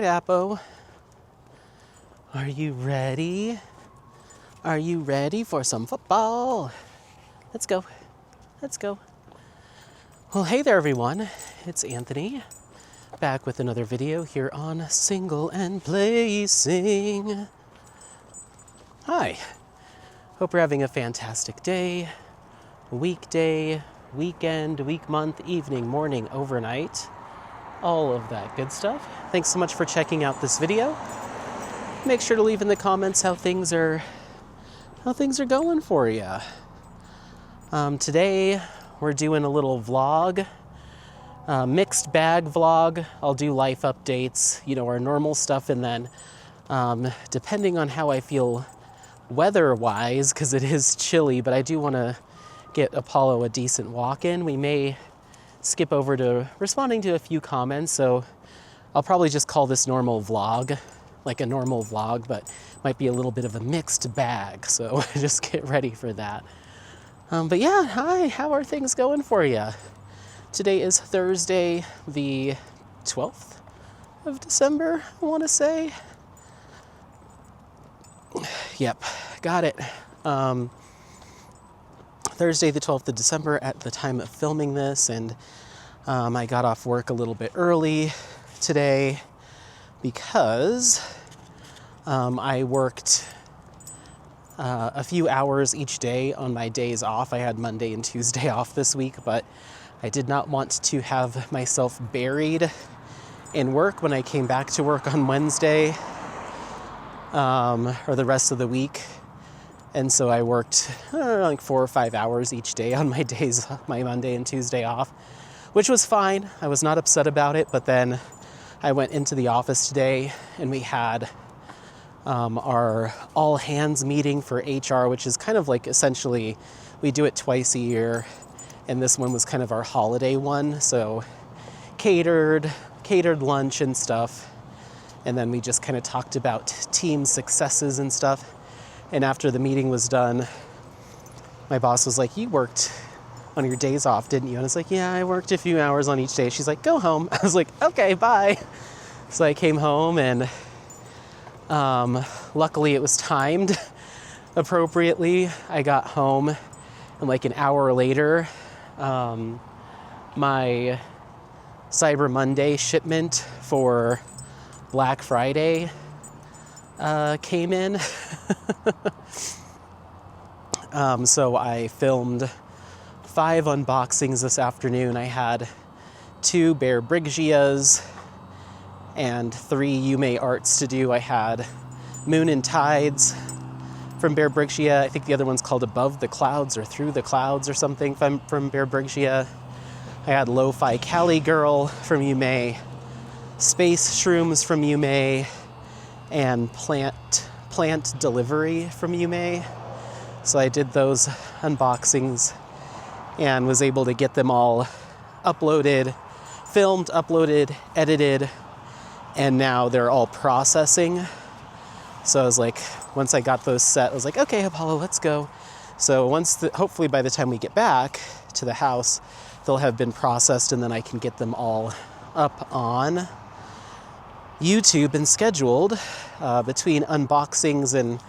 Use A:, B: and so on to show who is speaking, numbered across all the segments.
A: right, Appo. Are you ready? Are you ready for some football? Let's go. Let's go. Well, hey there, everyone. It's Anthony, back with another video here on Single and Placing. Hi. Hope you're having a fantastic day, weekday, weekend, week, month, evening, morning, overnight, all of that good stuff. Thanks so much for checking out this video. Make sure to leave in the comments how things are going for you. Today we're doing a little vlog, mixed bag vlog. I'll do life updates, our normal stuff, and then depending on how I feel weather-wise, because it is chilly, but I do want to get Apollo a decent walk in, we may skip over to responding to a few comments, so I'll probably just call this normal vlog, like a normal vlog, but might be a little bit of a mixed bag, so just get ready for that. But yeah, hi, how are things going for you? Today is Thursday, the 12th of December, I want to say. Yep, got it. Thursday, the 12th of December at the time of filming this, and I got off work a little bit early today because I worked a few hours each day on my days off. I had Monday and Tuesday off this week, but I did not want to have myself buried in work when I came back to work on Wednesday or the rest of the week. And so I worked like 4 or 5 hours each day on my days, my Monday and Tuesday off, which was fine. I was not upset about it, but then I went into the office today and we had our all hands meeting for HR, which is kind of like essentially, we do it twice a year. And this one was kind of our holiday one. So catered lunch and stuff. And then we just kind of talked about team successes and stuff. And after the meeting was done, my boss was like, "You worked on your days off, didn't you?" And I was like, "Yeah, I worked a few hours on each day." She's like, "Go home." I was like, "Okay, bye." So I came home, and luckily it was timed appropriately. I got home, and like an hour later, my Cyber Monday shipment for Black Friday came in. So I filmed 5 unboxings this afternoon. I had 2 Bear Briggias and 3 Yume Arts to do. I had Moon and Tides from Bear Briggia. I think the other one's called Above the Clouds or Through the Clouds or something from Bear Briggia. I had Lo-Fi Cali Girl from Yume, Space Shrooms from Yume, and Plant Delivery from Yume. So I did those unboxings and was able to get them all uploaded, filmed, uploaded, edited, and now they're all processing. So I was like, once I got those set, I was like, okay, Apollo, let's go. So hopefully by the time we get back to the house, they'll have been processed, and then I can get them all up on YouTube and scheduled. Between unboxings and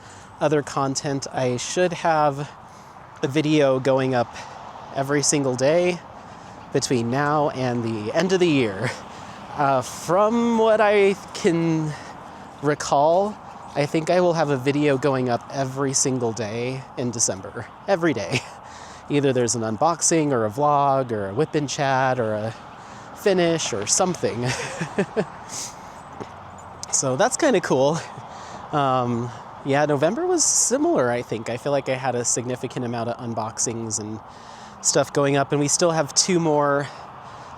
A: other content, I should have a video going up every single day between now and the end of the year. From what I can recall, I think I will have a video going up every single day in December. Every day. Either there's an unboxing or a vlog or a whip and chat or a finish or something. So that's kind of cool. Yeah, November was similar, I think. I feel like I had a significant amount of unboxings and stuff going up, and we still have 2 more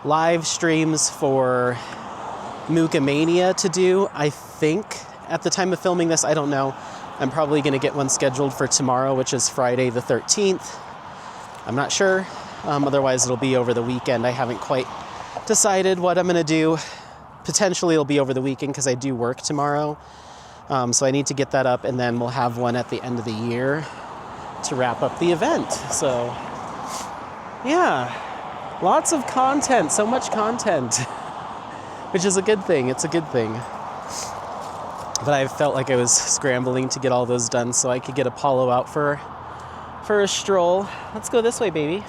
A: live streams for Mooka Mania to do, I think. At the time of filming this, I don't know. I'm probably going to get one scheduled for tomorrow, which is Friday the 13th. I'm not sure. Otherwise, it'll be over the weekend. I haven't quite decided what I'm going to do. Potentially it'll be over the weekend because I do work tomorrow. So I need to get that up, and then we'll have one at the end of the year to wrap up the event. So yeah, lots of content, so much content, which is a good thing. It's a good thing. But I felt like I was scrambling to get all those done so I could get Apollo out for a stroll. Let's go this way, baby.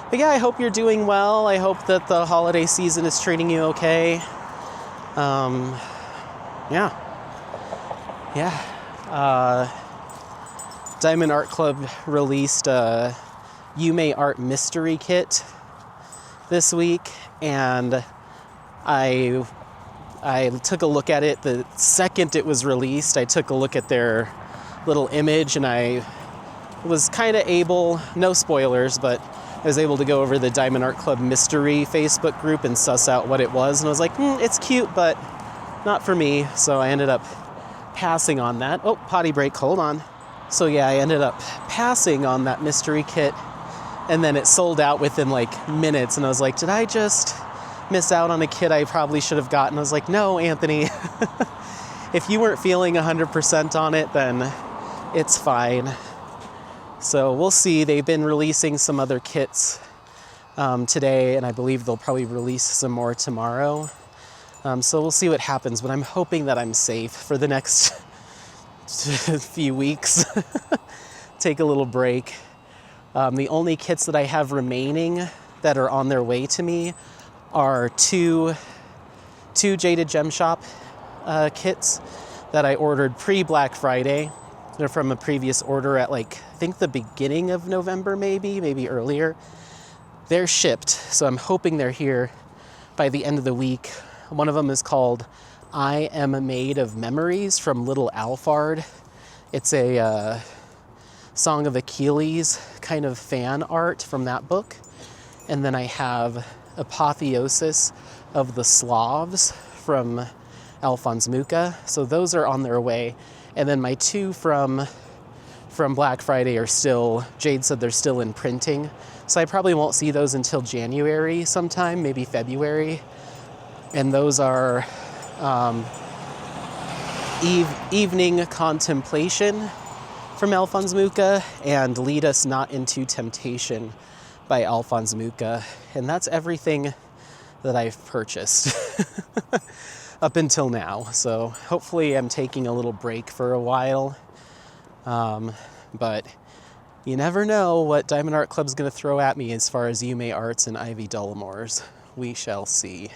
A: But yeah, I hope you're doing well. I hope that the holiday season is treating you okay. Yeah. Diamond Art Club released a Yume Art Mystery Kit this week, and I took a look at it. The second it was released, I took a look at their little image, and I was kind of able, no spoilers, but I was able to go over the Diamond Art Club Mystery Facebook group and suss out what it was, and I was like, it's cute, but not for me, so I ended up passing on that. Oh, potty break, hold on. So yeah, I ended up passing on that mystery kit, and then it sold out within like minutes, and I was like, did I just miss out on a kit I probably should have gotten? I was like, no, Anthony. If you weren't feeling 100% on it, then it's fine. So we'll see. They've been releasing some other kits today, and I believe they'll probably release some more tomorrow. So we'll see what happens, but I'm hoping that I'm safe for the next few weeks. Take a little break. The only kits that I have remaining that are on their way to me are two Jaded Gem Shop kits that I ordered pre-Black Friday. They're from a previous order at I think the beginning of November, maybe earlier. They're shipped, so I'm hoping they're here by the end of the week. One of them is called I Am Made of Memories from Little Alphard. It's a Song of Achilles kind of fan art from that book. And then I have Apotheosis of the Slavs from Alphonse Mucha. So those are on their way. And then my two from Black Friday are still, Jade said they're still in printing. So I probably won't see those until January sometime, maybe February. And those are Evening Contemplation from Alphonse Mucha and Lead Us Not Into Temptation by Alphonse Mucha. And that's everything that I've purchased up until now. So hopefully I'm taking a little break for a while. But you never know what Diamond Art Club's going to throw at me as far as Yume Arts and Ivy Dullamore's. We shall see.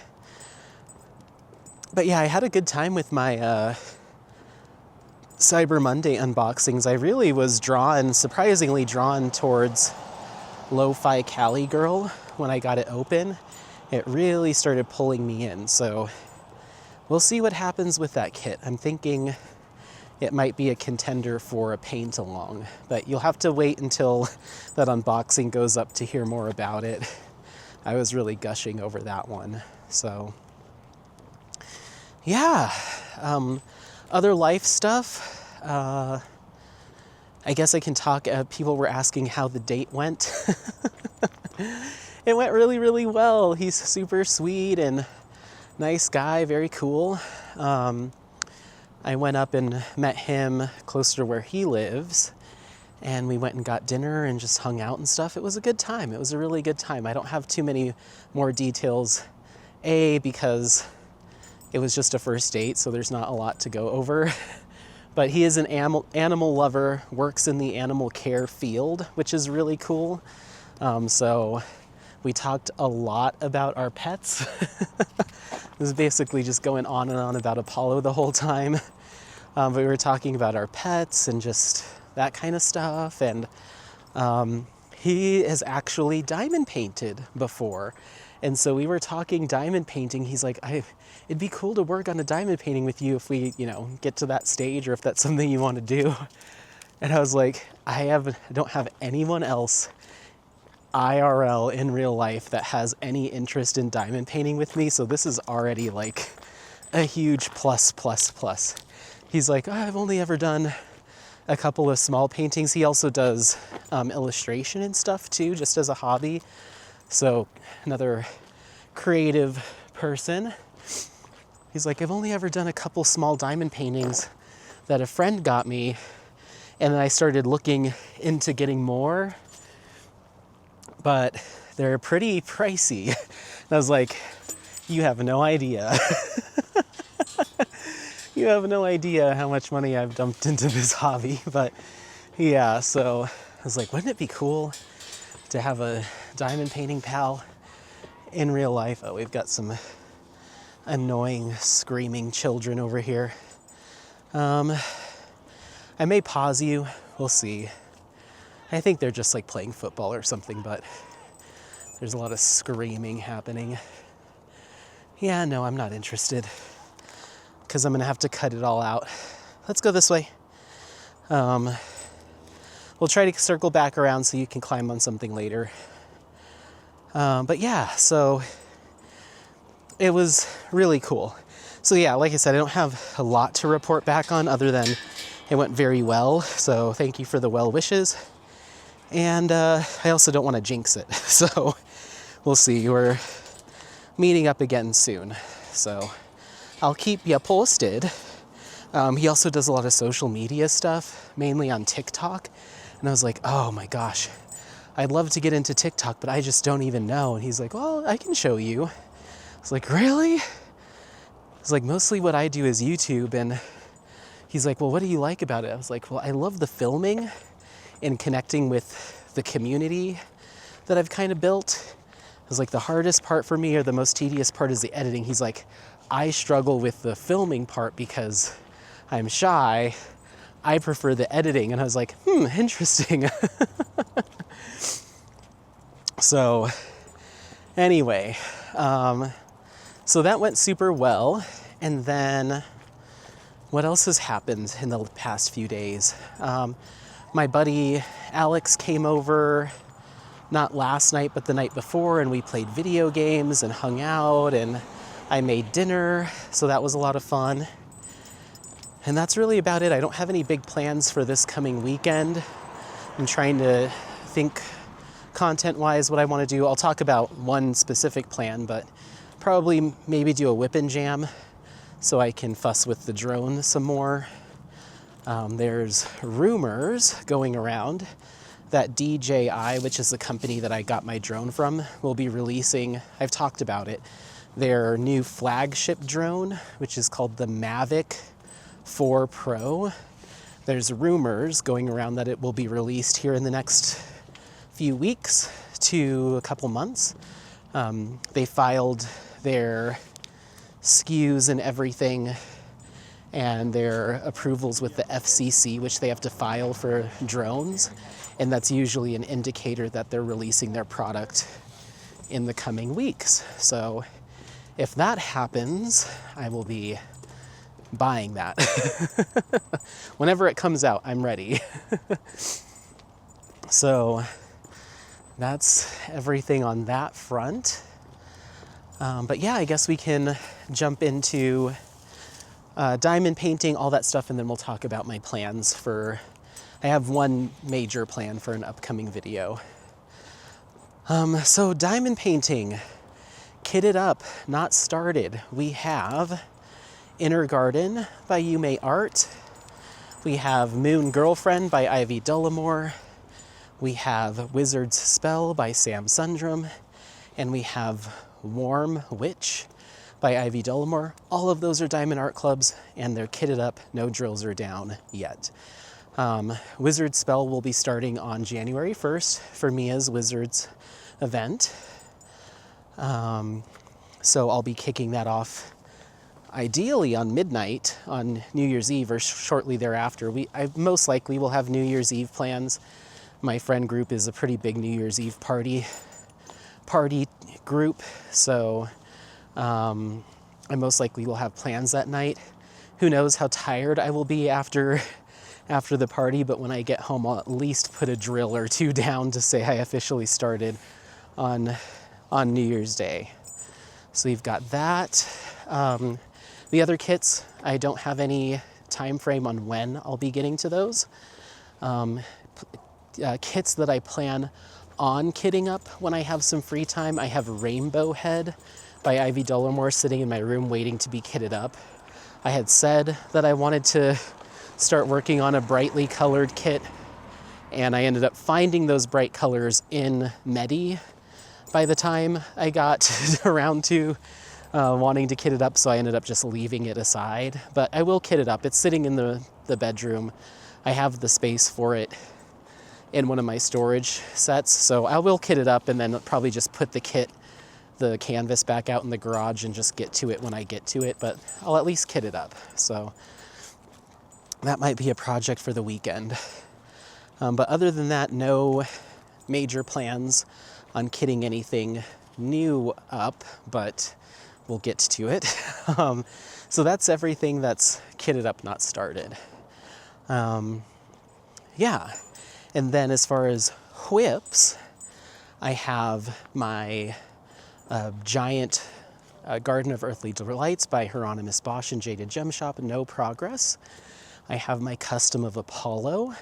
A: But yeah, I had a good time with my Cyber Monday unboxings. I really was surprisingly drawn towards Lo-Fi Cali Girl when I got it open. It really started pulling me in, so we'll see what happens with that kit. I'm thinking it might be a contender for a paint along, but you'll have to wait until that unboxing goes up to hear more about it. I was really gushing over that one, so yeah. Other life stuff. I guess I can talk. People were asking how the date went. It went really, really well. He's super sweet and nice guy, very cool. I went up and met him closer to where he lives, and we went and got dinner and just hung out and stuff. It was a good time. It was a really good time. I don't have too many more details, because it was just a first date, so there's not a lot to go over. But he is an animal lover, works in the animal care field, which is really cool. So we talked a lot about our pets. It was basically just going on and on about Apollo the whole time. But we were talking about our pets and just that kind of stuff. And he has actually diamond painted before. And so we were talking diamond painting. He's like, it'd be cool to work on a diamond painting with you if we, get to that stage, or if that's something you want to do. And I was like, I don't have anyone else IRL in real life that has any interest in diamond painting with me. So this is already like a huge plus. He's like, I've only ever done a couple of small paintings. He also does illustration and stuff too, just as a hobby. So another creative person. He's like, I've only ever done a couple small diamond paintings that a friend got me. And then I started looking into getting more, but they're pretty pricey. And I was like, you have no idea. You have no idea how much money I've dumped into this hobby, but yeah, so I was like, wouldn't it be cool to have a diamond painting pal in real life? Oh, we've got some annoying screaming children over here. I may pause you, we'll see. I think they're just like playing football or something, but there's a lot of screaming happening. Yeah, no, I'm not interested because I'm gonna have to cut it all out. Let's go this way. We'll try to circle back around so you can climb on something later. But yeah, so it was really cool. So yeah, like I said, I don't have a lot to report back on other than it went very well. So thank you for the well wishes. And I also don't want to jinx it. So we'll see. We're meeting up again soon. So I'll keep you posted. He also does a lot of social media stuff, mainly on TikTok. And I was like, oh my gosh, I'd love to get into TikTok, but I just don't even know. And he's like, well, I can show you. I was like, really? It's like, mostly what I do is YouTube. And he's like, well, what do you like about it? I was like, well, I love the filming and connecting with the community that I've kind of built. It was like, the hardest part for me or the most tedious part is the editing. He's like, I struggle with the filming part because I'm shy. I prefer the editing. And I was like, interesting. So anyway, so that went super well. And then what else has happened in the past few days? My buddy Alex came over, not last night, but the night before, and we played video games and hung out, and I made dinner, so that was a lot of fun. And that's really about it. I don't have any big plans for this coming weekend. I'm trying to think content-wise what I want to do. I'll talk about one specific plan, but probably maybe do a whip and jam so I can fuss with the drone some more. There's rumors going around that DJI, which is the company that I got my drone from, will be releasing, I've talked about it, their new flagship drone, which is called the Mavic 4 Pro. There's rumors going around that it will be released here in the next few weeks to a couple months. They filed their SKUs and everything and their approvals with the FCC, which they have to file for drones. And that's usually an indicator that they're releasing their product in the coming weeks. So if that happens, I will be buying that. Whenever it comes out, I'm ready. So that's everything on that front. But yeah, I guess we can jump into diamond painting, all that stuff, and then we'll talk about my plans for, I have one major plan for an upcoming video. So diamond painting, kitted up, not started. We have Inner Garden by Yume Art. We have Moon Girlfriend by Ivy Dullamore. We have Wizard's Spell by Sam Sundrum. And we have Warm Witch by Ivy Dullamore. All of those are Diamond Art Clubs, and they're kitted up. No drills are down yet. Wizard's Spell will be starting on January 1st for Mia's Wizards event. So I'll be kicking that off ideally on midnight on New Year's Eve or shortly thereafter. I most likely will have New Year's Eve plans. My friend group is a pretty big New Year's Eve party group, so I most likely will have plans that night. Who knows how tired I will be after the party, but when I get home, I'll at least put a drill or two down to say I officially started on New Year's Day. So we've got that. The other kits, I don't have any time frame on when I'll be getting to those. Kits that I plan on kitting up when I have some free time, I have Rainbow Head by Ivy Dullamore sitting in my room waiting to be kitted up. I had said that I wanted to start working on a brightly colored kit, and I ended up finding those bright colors in Medi by the time I got around to wanting to kit it up, so I ended up just leaving it aside. But I will kit it up. It's sitting in the bedroom. I have the space for it in one of my storage sets, so I will kit it up and then probably just put the canvas back out in the garage and just get to it when I get to it, but I'll at least kit it up. So that might be a project for the weekend. But other than that, no major plans on kitting anything new up, but we'll get to it. So that's everything that's kitted up, not started. Yeah. And then as far as whips, I have my giant Garden of Earthly Delights by Hieronymus Bosch and Jaded Gem Shop, no progress. I have my custom of Apollo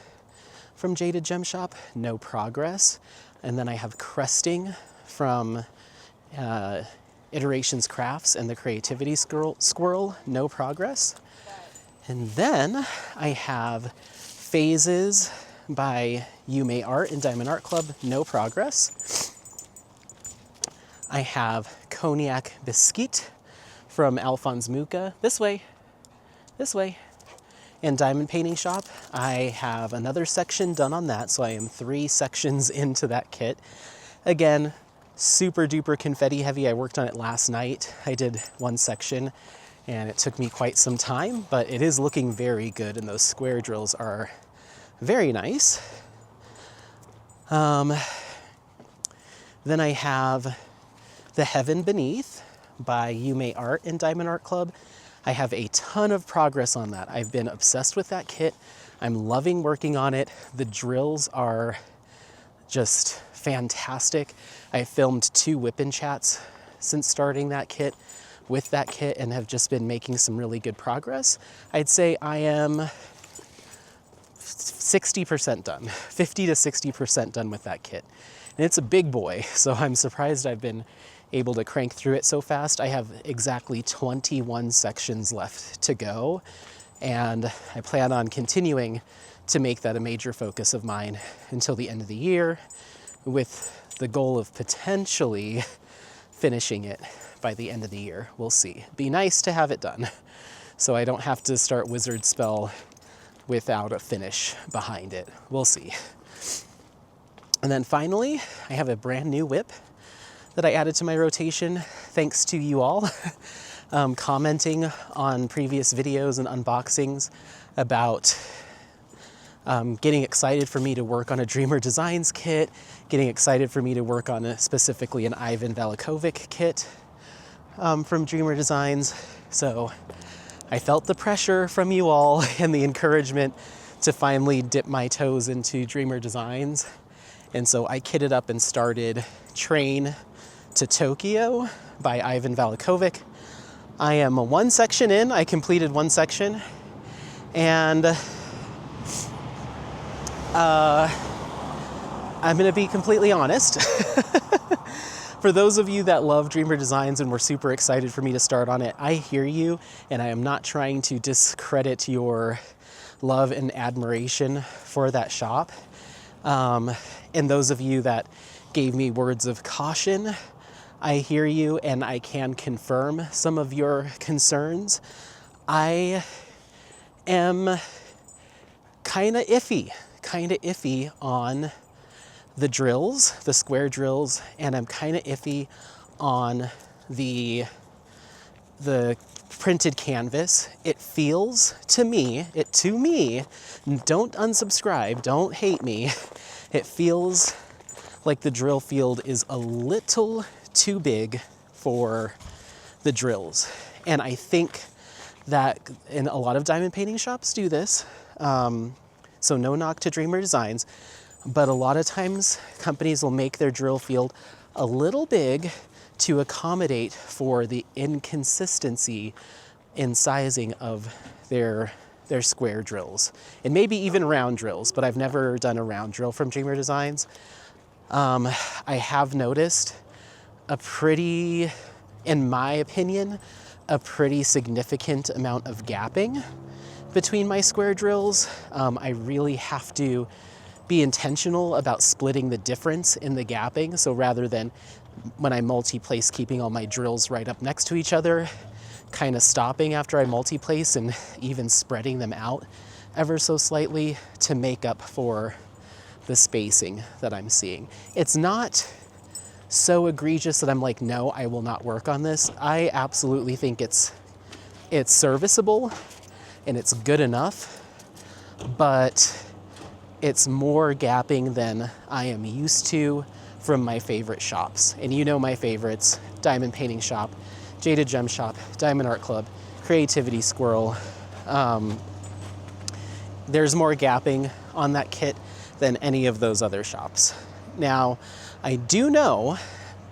A: from Jaded Gem Shop, no progress. And then I have Cresting from Iterations Crafts and the Creativity Squirrel, no progress. And then I have Phases by Yume Art and Diamond Art Club, no progress. I have Cognac Biscuit from Alphonse Mucha, this way, and Diamond Painting Shop. I have another section done on that, so I am 3 sections into that kit. Again, super duper confetti heavy. I worked on it last night. I did 1 section and it took me quite some time, but it is looking very good and those square drills are very nice. Then I have The Heaven Beneath by Yume Art and Diamond Art Club. I have a ton of progress on that. I've been obsessed with that kit. I'm loving working on it. The drills are just fantastic. I filmed 2 whip-in chats since starting that kit with that kit and have just been making some really good progress. I'd say I am 60% done, 50 to 60% done with that kit. And it's a big boy, so I'm surprised I've been able to crank through it so fast. I have exactly 21 sections left to go, and I plan on continuing to make that a major focus of mine until the end of the year, with the goal of potentially finishing it by the end of the year. We'll see. It'd be nice to have it done, so I don't have to start Wizard Spell without a finish behind it. We'll see. And then finally, I have a brand new whip that I added to my rotation, thanks to you all commenting on previous videos and unboxings about getting excited for me to work on a Dreamer Designs kit, getting excited for me to work on specifically an Ivan Valikovic kit from Dreamer Designs. So I felt the pressure from you all and the encouragement to finally dip my toes into Dreamer Designs. And so I kitted up and started Train to Tokyo by Ivan Valikovic. I am 1 section in. I completed 1 section. And I'm gonna be completely honest. For those of you that love Dreamer Designs and were super excited for me to start on it, I hear you, and I am not trying to discredit your love and admiration for that shop. And those of you that gave me words of caution, I hear you, and I can confirm some of your concerns. I am kind of iffy on the drills, the square drills, and I'm kind of iffy on the printed canvas. It feels to me, don't unsubscribe, don't hate me. It feels like the drill field is a little too big for the drills. And I think that in a lot of diamond painting shops do this. So no knock to Dreamer Designs, but a lot of times companies will make their drill field a little big to accommodate for the inconsistency in sizing of their square drills, and maybe even round drills, but I've never done a round drill from Dreamer Designs. I have noticed in my opinion, a pretty significant amount of gapping between my square drills. I really have to be intentional about splitting the difference in the gapping. So rather than when I multi-place, keeping all my drills right up next to each other, kind of stopping after I multi-place and even spreading them out ever so slightly to make up for the spacing that I'm seeing. It's not so egregious that I'm like, no, I will not work on this. I absolutely think it's serviceable and it's good enough, but it's more gapping than I am used to from my favorite shops. And you know my favorites: Diamond Painting Shop, Jaded Gem Shop, Diamond Art Club, Creativity Squirrel. There's more gapping on that kit than any of those other shops. Now, I do know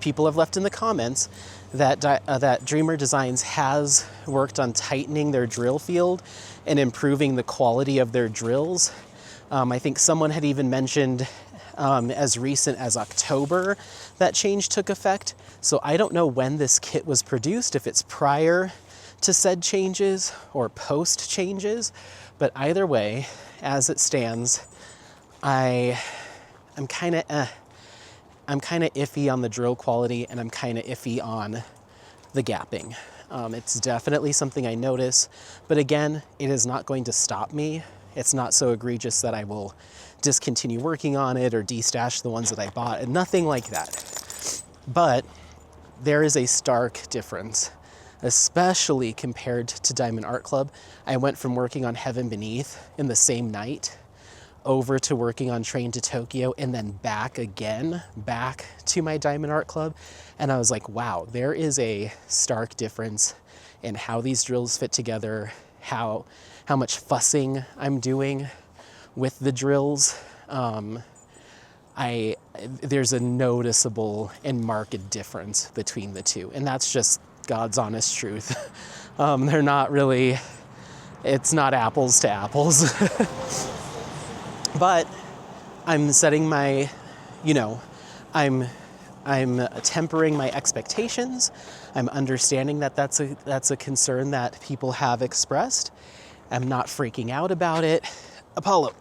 A: people have left in the comments that that Dreamer Designs has worked on tightening their drill field and improving the quality of their drills. I think someone had even mentioned as recent as October that change took effect. So I don't know when this kit was produced, if it's prior to said changes or post changes, but either way, as it stands, I'm kind of iffy on the drill quality, and I'm kind of iffy on the gapping. It's definitely something I notice, but again, it is not going to stop me. It's not so egregious that I will discontinue working on it or destash the ones that I bought, and nothing like that. But there is a stark difference, especially compared to Diamond Art Club. I went from working on Heaven Beneath in the same night over to working on Train to Tokyo, and then back to my Diamond Art Club. And I was like, wow, there is a stark difference in how these drills fit together, how much fussing I'm doing with the drills. There's a noticeable and marked difference between the two, and that's just God's honest truth. They're not really, it's not apples to apples. But I'm setting my, I'm tempering my expectations. I'm understanding that that's a concern that people have expressed. I'm not freaking out about it. Apollo.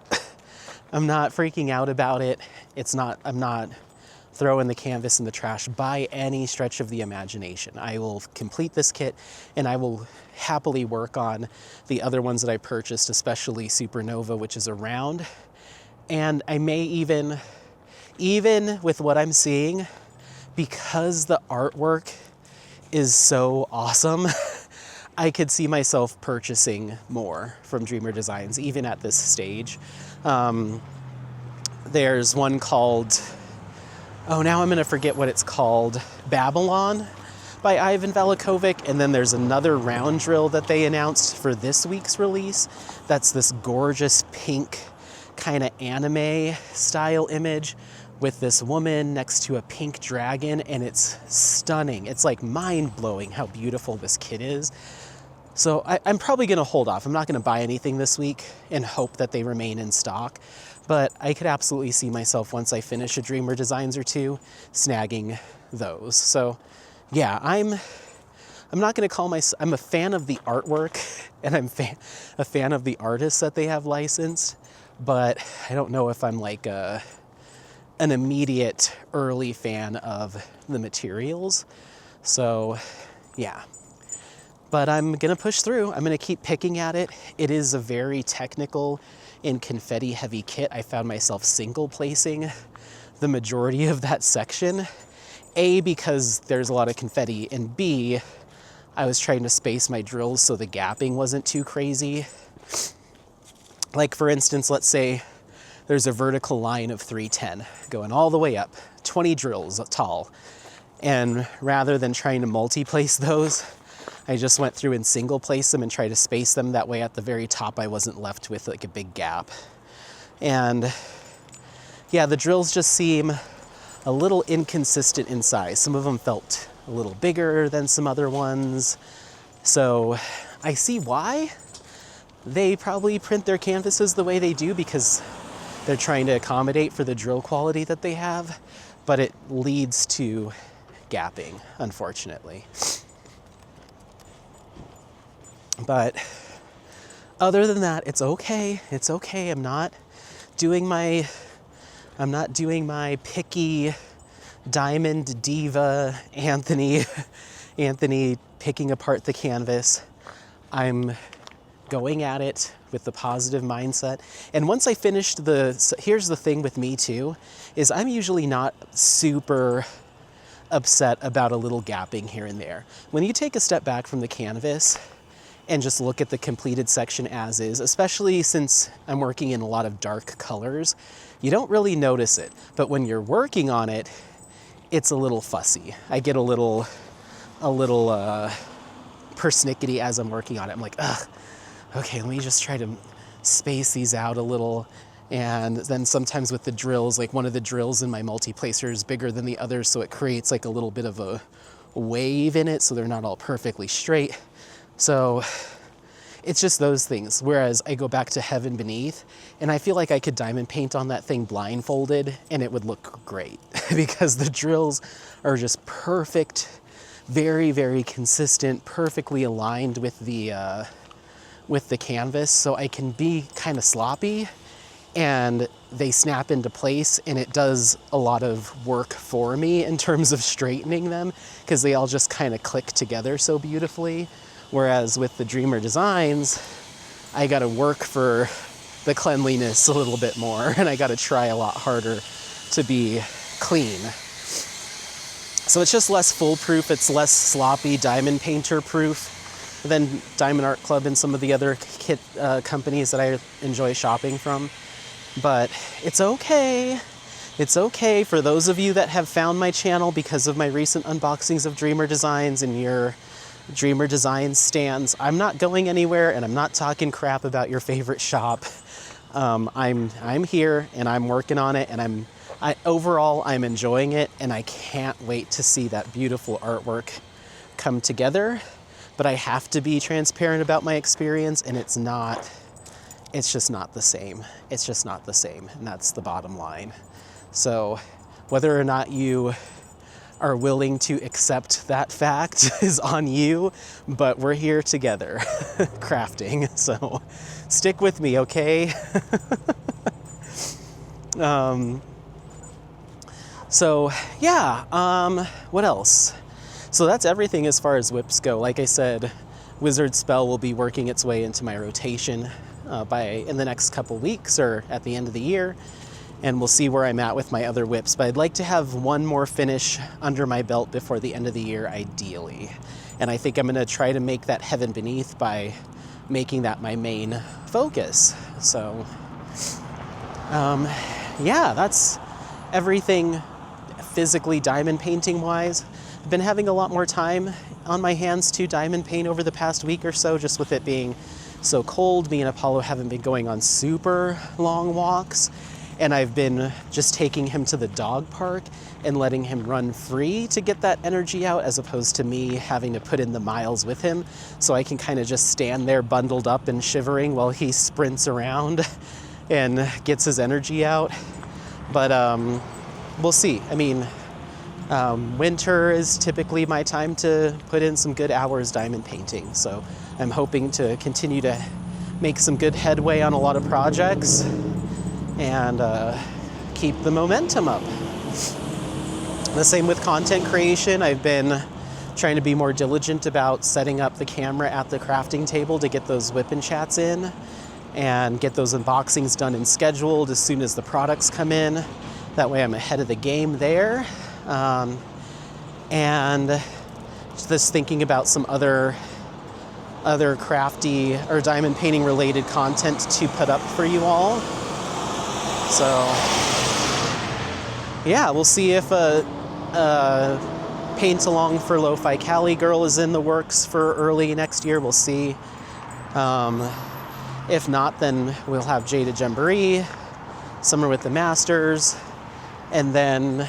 A: I'm not freaking out about it. I'm not throwing the canvas in the trash by any stretch of the imagination. I will complete this kit, and I will happily work on the other ones that I purchased, especially Supernova, which is around. And I may even with what I'm seeing, because the artwork is so awesome, I could see myself purchasing more from Dreamer Designs, even at this stage. There's one called, now I'm gonna forget what it's called, Babylon by Ivan Valikovic, and then there's another round drill that they announced for this week's release. That's this gorgeous pink kind of anime style image with this woman next to a pink dragon, and it's stunning. It's like mind-blowing how beautiful this kit is. So I'm probably gonna hold off. I'm not gonna buy anything this week and hope that they remain in stock, but I could absolutely see myself, once I finish a Dreamer Designs or two, snagging those. So yeah, I'm not gonna call myself, I'm a fan of the artwork, and I'm a fan of the artists that they have licensed, but I don't know if I'm like an immediate early fan of the materials. So yeah, but I'm gonna push through. I'm gonna keep picking at it. It is a very technical and confetti heavy kit. I found myself single placing the majority of that section. A, because there's a lot of confetti, and B, I was trying to space my drills so the gapping wasn't too crazy. Like for instance, let's say there's a vertical line of 310 going all the way up, 20 drills tall. And rather than trying to multi-place those, I just went through and single place them and try to space them. That way at the very top, I wasn't left with like a big gap. And yeah, the drills just seem a little inconsistent in size. Some of them felt a little bigger than some other ones. So I see why they probably print their canvases the way they do, because they're trying to accommodate for the drill quality that they have, but it leads to gapping, unfortunately. But other than that, it's okay. It's okay. I'm not doing my picky diamond diva Anthony picking apart the canvas. I'm going at it with the positive mindset. And once I finished here's the thing with me too, is I'm usually not super upset about a little gapping here and there. When you take a step back from the canvas and just look at the completed section as is, especially since I'm working in a lot of dark colors, you don't really notice it. But when you're working on it, it's a little fussy. I get a little persnickety as I'm working on it. I'm like, ugh, okay, let me just try to space these out a little. And then sometimes with the drills, like one of the drills in my multi-placer is bigger than the others, so it creates like a little bit of a wave in it, so they're not all perfectly straight. So it's just those things. Whereas I go back to Heaven Beneath, and I feel like I could diamond paint on that thing blindfolded, and it would look great because the drills are just perfect, very, very consistent, perfectly aligned with the canvas, so I can be kind of sloppy, and they snap into place, and it does a lot of work for me in terms of straightening them because they all just kind of click together so beautifully. Whereas with the Dreamer Designs, I got to work for the cleanliness a little bit more, and I got to try a lot harder to be clean. So it's just less foolproof, it's less sloppy diamond painter proof than Diamond Art Club and some of the other kit companies that I enjoy shopping from. But it's okay. It's okay for those of you that have found my channel because of my recent unboxings of Dreamer Designs and your Dreamer Designs stands. I'm not going anywhere, and I'm not talking crap about your favorite shop. I'm here, and I'm working on it, and overall I'm enjoying it, and I can't wait to see that beautiful artwork come together. But I have to be transparent about my experience, and it's just not the same. It's just not the same, and that's the bottom line. So whether or not you are willing to accept that fact is on you, but we're here together crafting, so stick with me, okay? So yeah, what else? So that's everything as far as whips go. Like I said, Wizard Spell will be working its way into my rotation in the next couple weeks or at the end of the year, and we'll see where I'm at with my other whips. But I'd like to have one more finish under my belt before the end of the year, ideally. And I think I'm gonna try to make that Heaven Beneath by making that my main focus. So, yeah, that's everything physically diamond painting wise. I've been having a lot more time on my hands to diamond paint over the past week or so, just with it being so cold. Me and Apollo haven't been going on super long walks, and I've been just taking him to the dog park and letting him run free to get that energy out, as opposed to me having to put in the miles with him. So I can kind of just stand there bundled up and shivering while he sprints around and gets his energy out. But we'll see. I mean, winter is typically my time to put in some good hours diamond painting. So I'm hoping to continue to make some good headway on a lot of projects and keep the momentum up. The same with content creation. I've been trying to be more diligent about setting up the camera at the crafting table to get those whip and chats in and get those unboxings done and scheduled as soon as the products come in. That way I'm ahead of the game there. And just thinking about some other crafty or diamond painting related content to put up for you all. So yeah, we'll see if Paint Along for Lo-Fi Cali Girl is in the works for early next year. We'll see. If not, then we'll have Jada Jamboree, Summer with the Masters, and then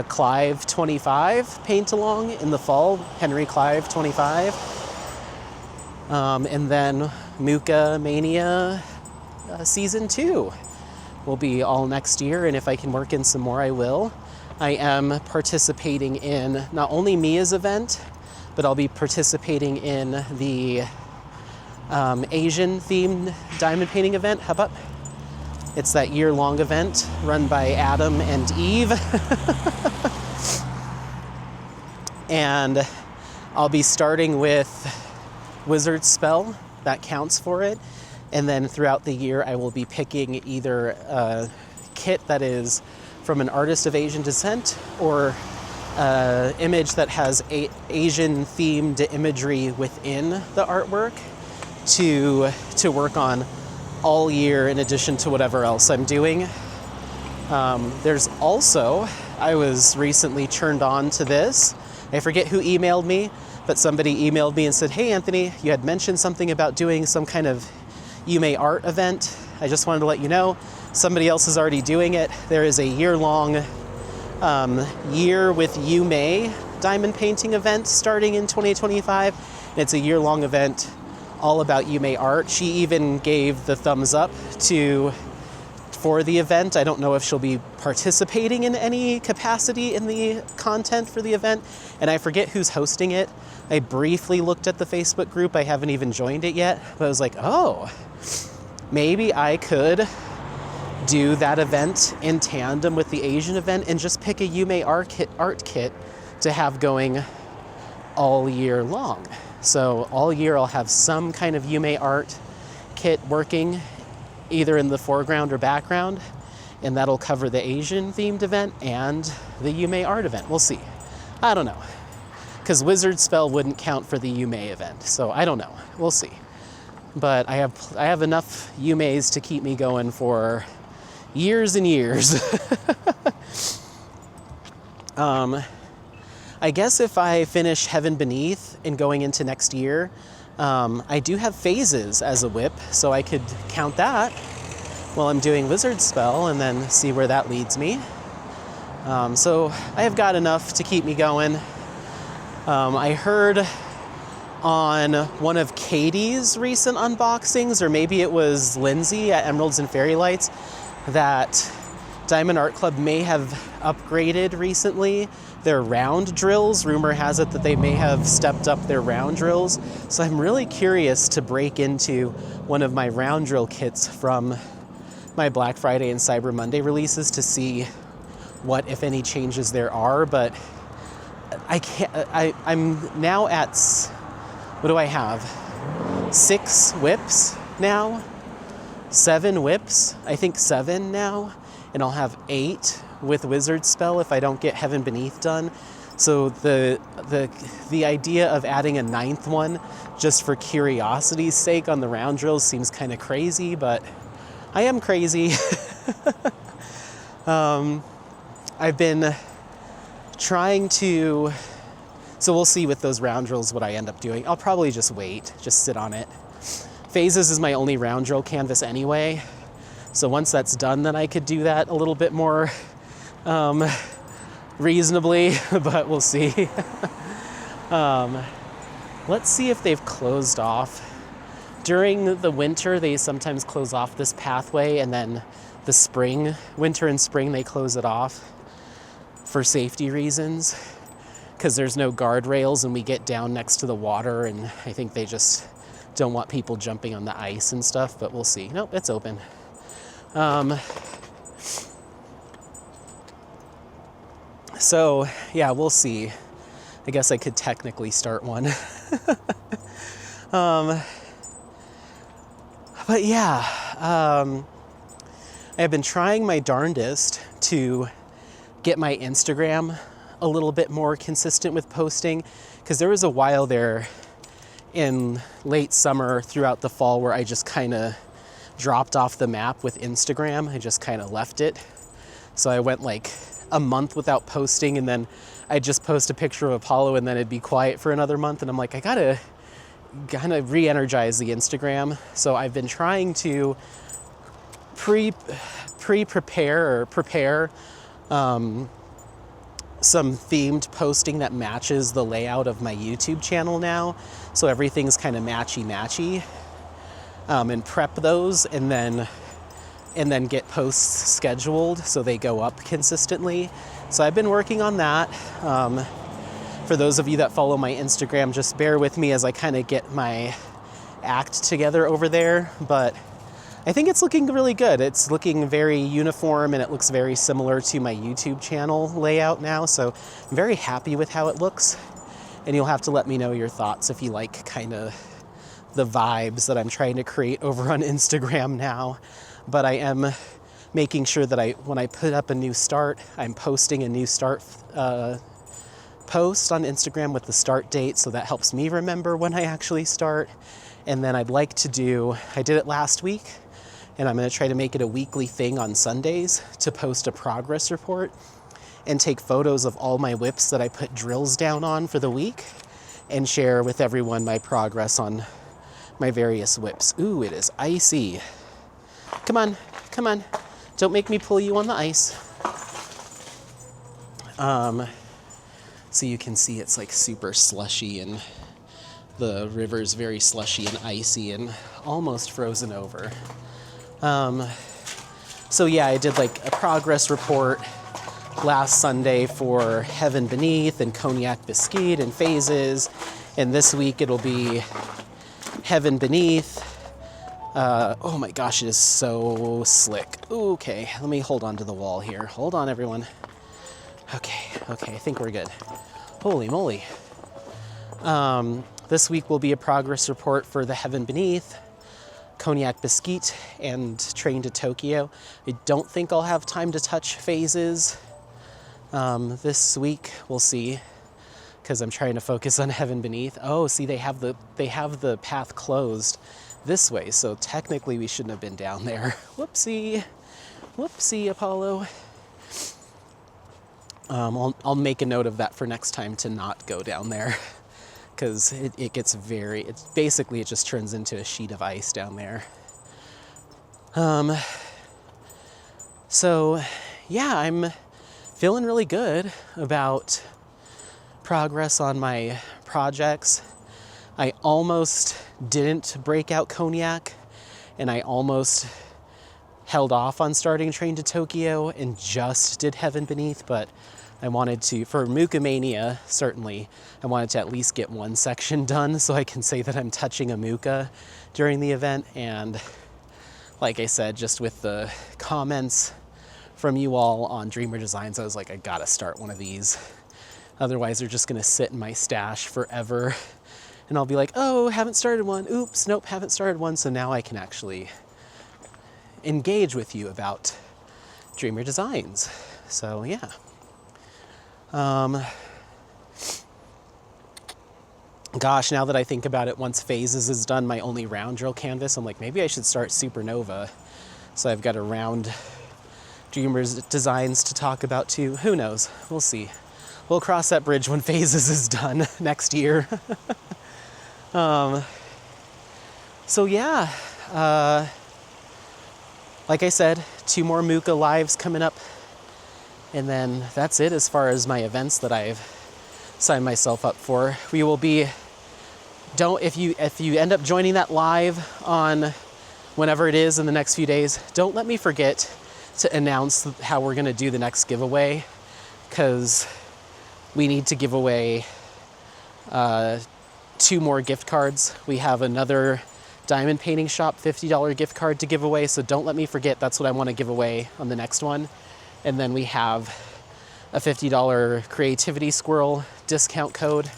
A: Clive 25 Paint Along in the fall, Henry Clive 25. And then Muka Mania Season 2 will be all next year, and if I can work in some more, I will. I am participating in not only Mia's event, but I'll be participating in the Asian-themed diamond painting event, It's that year-long event run by Adam and Eve. And I'll be starting with Wizard Spell. That counts for it. And then throughout the year, I will be picking either a kit that is from an artist of Asian descent or an image that has Asian-themed imagery within the artwork to work on all year in addition to whatever else I'm doing. There's also, I was recently turned on to this. I forget who emailed me, but somebody emailed me and said, "Hey Anthony, you had mentioned something about doing some kind of Yume art event. I just wanted to let you know somebody else is already doing it. There is a year-long Year with Yume diamond painting event starting in 2025. And it's a year-long event all about Yume art. She even gave the thumbs up for the event. I don't know if she'll be participating in any capacity in the content for the event, and I forget who's hosting it. I briefly looked at the Facebook group. I haven't even joined it yet, but I was like, oh, maybe I could do that event in tandem with the Asian event and just pick a Yume art kit to have going all year long. So all year I'll have some kind of Yume art kit working either in the foreground or background, and that'll cover the Asian themed event and the Yume art event. We'll see. I don't know, because Wizard Spell wouldn't count for the Yume event, so I don't know. We'll see. But I have enough Yumes to keep me going for years and years. I guess if I finish Heaven Beneath and going into next year, I do have phases as a whip, so I could count that while I'm doing Wizard Spell and then see where that leads me. So I have got enough to keep me going. I heard on one of Katie's recent unboxings, or maybe it was Lindsay at Emeralds and Fairy Lights, that Diamond Art Club may have upgraded recently their round drills. Rumor has it that they may have stepped up their round drills. So I'm really curious to break into one of my round drill kits from my Black Friday and Cyber Monday releases to see what, if any, changes there are. But I'm now at, what do I have? 6 whips now? 7 whips? I think 7 now. And I'll have 8 with Wizard Spell if I don't get Heaven Beneath done. So the idea of adding a 9th one just for curiosity's sake on the round drills seems kind of crazy, but I am crazy. I've been trying to, so we'll see with those round drills what I end up doing. I'll probably just wait, just sit on it. Phases is my only round drill canvas anyway. So once that's done, then I could do that a little bit more reasonably, but we'll see. Let's see if they've closed off. During the winter, they sometimes close off this pathway, and then the spring, winter and spring, they close it off for safety reasons, because there's no guardrails and we get down next to the water, and I think they just don't want people jumping on the ice and stuff, but we'll see. Nope, it's open. So yeah, we'll see. I guess I could technically start one. But yeah, I've been trying my darndest to get my Instagram a little bit more consistent with posting, because there was a while there in late summer throughout the fall where I just kind of dropped off the map with Instagram. I just kind of left it. So I went like a month without posting, and then I'd just post a picture of Apollo and then it'd be quiet for another month. And I'm like, I gotta kind of re-energize the Instagram. So I've been trying to prepare some themed posting that matches the layout of my YouTube channel now. So everything's kind of matchy, and prep those and then get posts scheduled so they go up consistently. So I've been working on that. For those of you that follow my Instagram, just bear with me as I kind of get my act together over there. But I think it's looking really good. It's looking very uniform and it looks very similar to my YouTube channel layout now. So I'm very happy with how it looks. And you'll have to let me know your thoughts if you like kind of the vibes that I'm trying to create over on Instagram now. But I am making sure that when I put up a new start, I'm posting a new start post on Instagram with the start date, so that helps me remember when I actually start. And then I'd like to I did it last week, and I'm going to try to make it a weekly thing on Sundays to post a progress report and take photos of all my whips that I put drills down on for the week and share with everyone my progress on my various whips. Ooh, it is icy. Come on, come on. Don't make me pull you on the ice. So you can see it's like super slushy and the river's very slushy and icy and almost frozen over. So yeah, I did like a progress report last Sunday for Heaven Beneath and Cognac Biscuit and phases. And this week it'll be Heaven Beneath. Oh my gosh, it is so slick. Okay, let me hold on to the wall here. Hold on, everyone. Okay, I think we're good. Holy moly. This week will be a progress report for the Heaven Beneath, Cognac Biscuit, and Train to Tokyo. I don't think I'll have time to touch phases this week. We'll see, because I'm trying to focus on Heaven Beneath. Oh, see, they have the path closed this way, so technically we shouldn't have been down there. Whoopsie, Apollo. I'll make a note of that for next time to not go down there, because it gets it just turns into a sheet of ice down there. So yeah, I'm feeling really good about progress on my projects. I almost didn't break out Cognac, and I almost held off on starting Train to Tokyo and just did Heaven Beneath, but I wanted to, for Muka Mania, certainly, I wanted to at least get one section done so I can say that I'm touching a Muka during the event. And like I said, just with the comments from you all on Dreamer Designs, I was like, I gotta start one of these. Otherwise, they're just gonna sit in my stash forever. And I'll be like, oh, haven't started one. Oops, nope, haven't started one. So now I can actually engage with you about Dreamer Designs. So yeah. Gosh, now that I think about it, once Phases is done, my only round drill canvas, I'm like, maybe I should start Supernova. So I've got a round Dreamer's Designs to talk about too. Who knows? We'll see. We'll cross that bridge when Phases is done next year. So yeah, like I said, 2 more Muka lives coming up. And then that's it as far as my events that I've signed myself up for. We will be, if you end up joining that live on whenever it is in the next few days, don't let me forget to announce how we're gonna do the next giveaway, because we need to give away 2 more gift cards. We have another Diamond Painting Shop $50 gift card to give away, so don't let me forget. That's what I want to give away on the next one. And then we have a $50 Creativity Squirrel discount code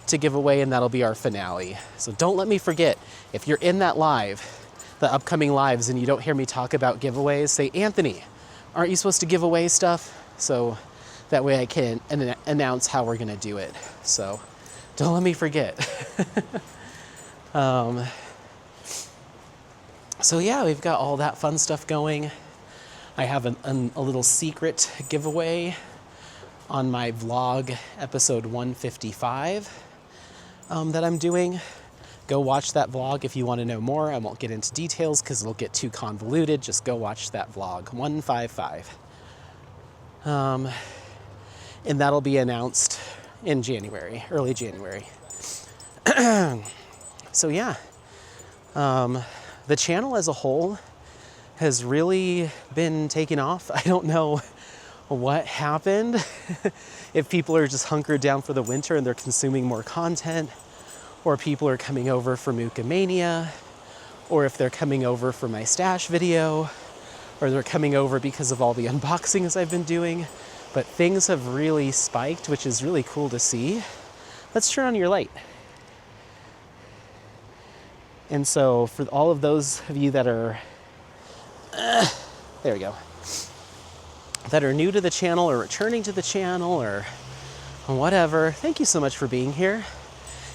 A: to give away, and that'll be our finale. So don't let me forget, if you're in that live, the upcoming lives, and you don't hear me talk about giveaways, say, Anthony, aren't you supposed to give away stuff? So that way I can announce how we're gonna do it. So don't let me forget. So yeah, we've got all that fun stuff going. I have a little secret giveaway on my vlog, episode 155, that I'm doing. Go watch that vlog if you want to know more. I won't get into details because it'll get too convoluted. Just go watch that vlog, 155. And that'll be announced in January, early January. So yeah, the channel as a whole has really been taking off. I don't know what happened. If people are just hunkered down for the winter and they're consuming more content, or people are coming over for Muka Mania, or if they're coming over for my stash video, or they're coming over because of all the unboxings I've been doing. But things have really spiked, which is really cool to see. Let's turn on your light. And so for all of those of you that are, there we go, that are new to the channel or returning to the channel or whatever, thank you so much for being here.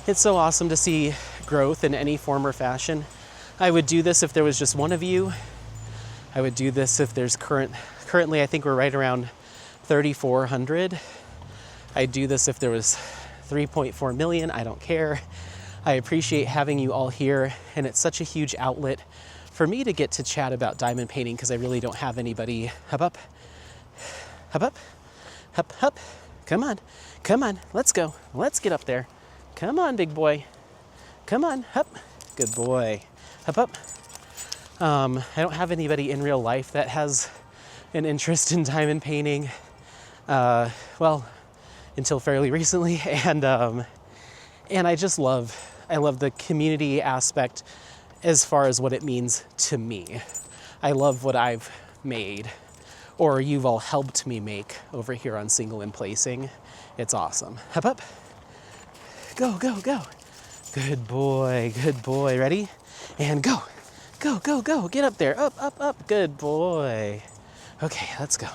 A: It's so awesome to see growth in any form or fashion. I would do this if there was just one of you. I would do this if there's currently I think we're right around 3,400. I'd do this if there was 3.4 million, I don't care. I appreciate having you all here, and it's such a huge outlet for me to get to chat about diamond painting because I really don't have anybody. Hop up, hop up, hop, hop. Come on, let's go. Let's get up there. Come on, big boy. Come on, hop. Good boy. Hop up. I don't have anybody in real life that has an interest in diamond painting. Well, until fairly recently, and I just love the community aspect as far as what it means to me. I love what I've made, or you've all helped me make over here on Single and Placing. It's awesome. Hop up. Go, go, go. Good boy, good boy. Ready? And go. Go, go, go. Get up there. Up, up, up. Good boy. Okay, let's go.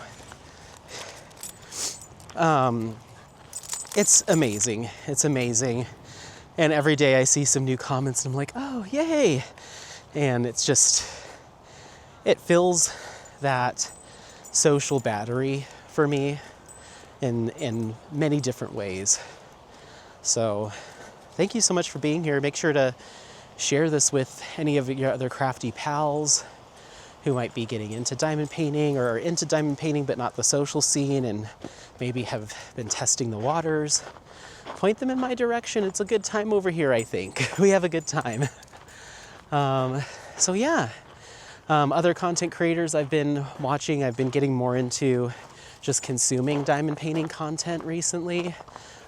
A: It's amazing. It's amazing. And every day I see some new comments and I'm like, oh, yay. And it's just, it fills that social battery for me in many different ways. So thank you so much for being here. Make sure to share this with any of your other crafty pals who might be getting into diamond painting or are into diamond painting but not the social scene and maybe have been testing the waters. Point them in my direction. It's a good time over here, I think. We have a good time. So yeah, other content creators I've been watching, I've been getting more into just consuming diamond painting content recently.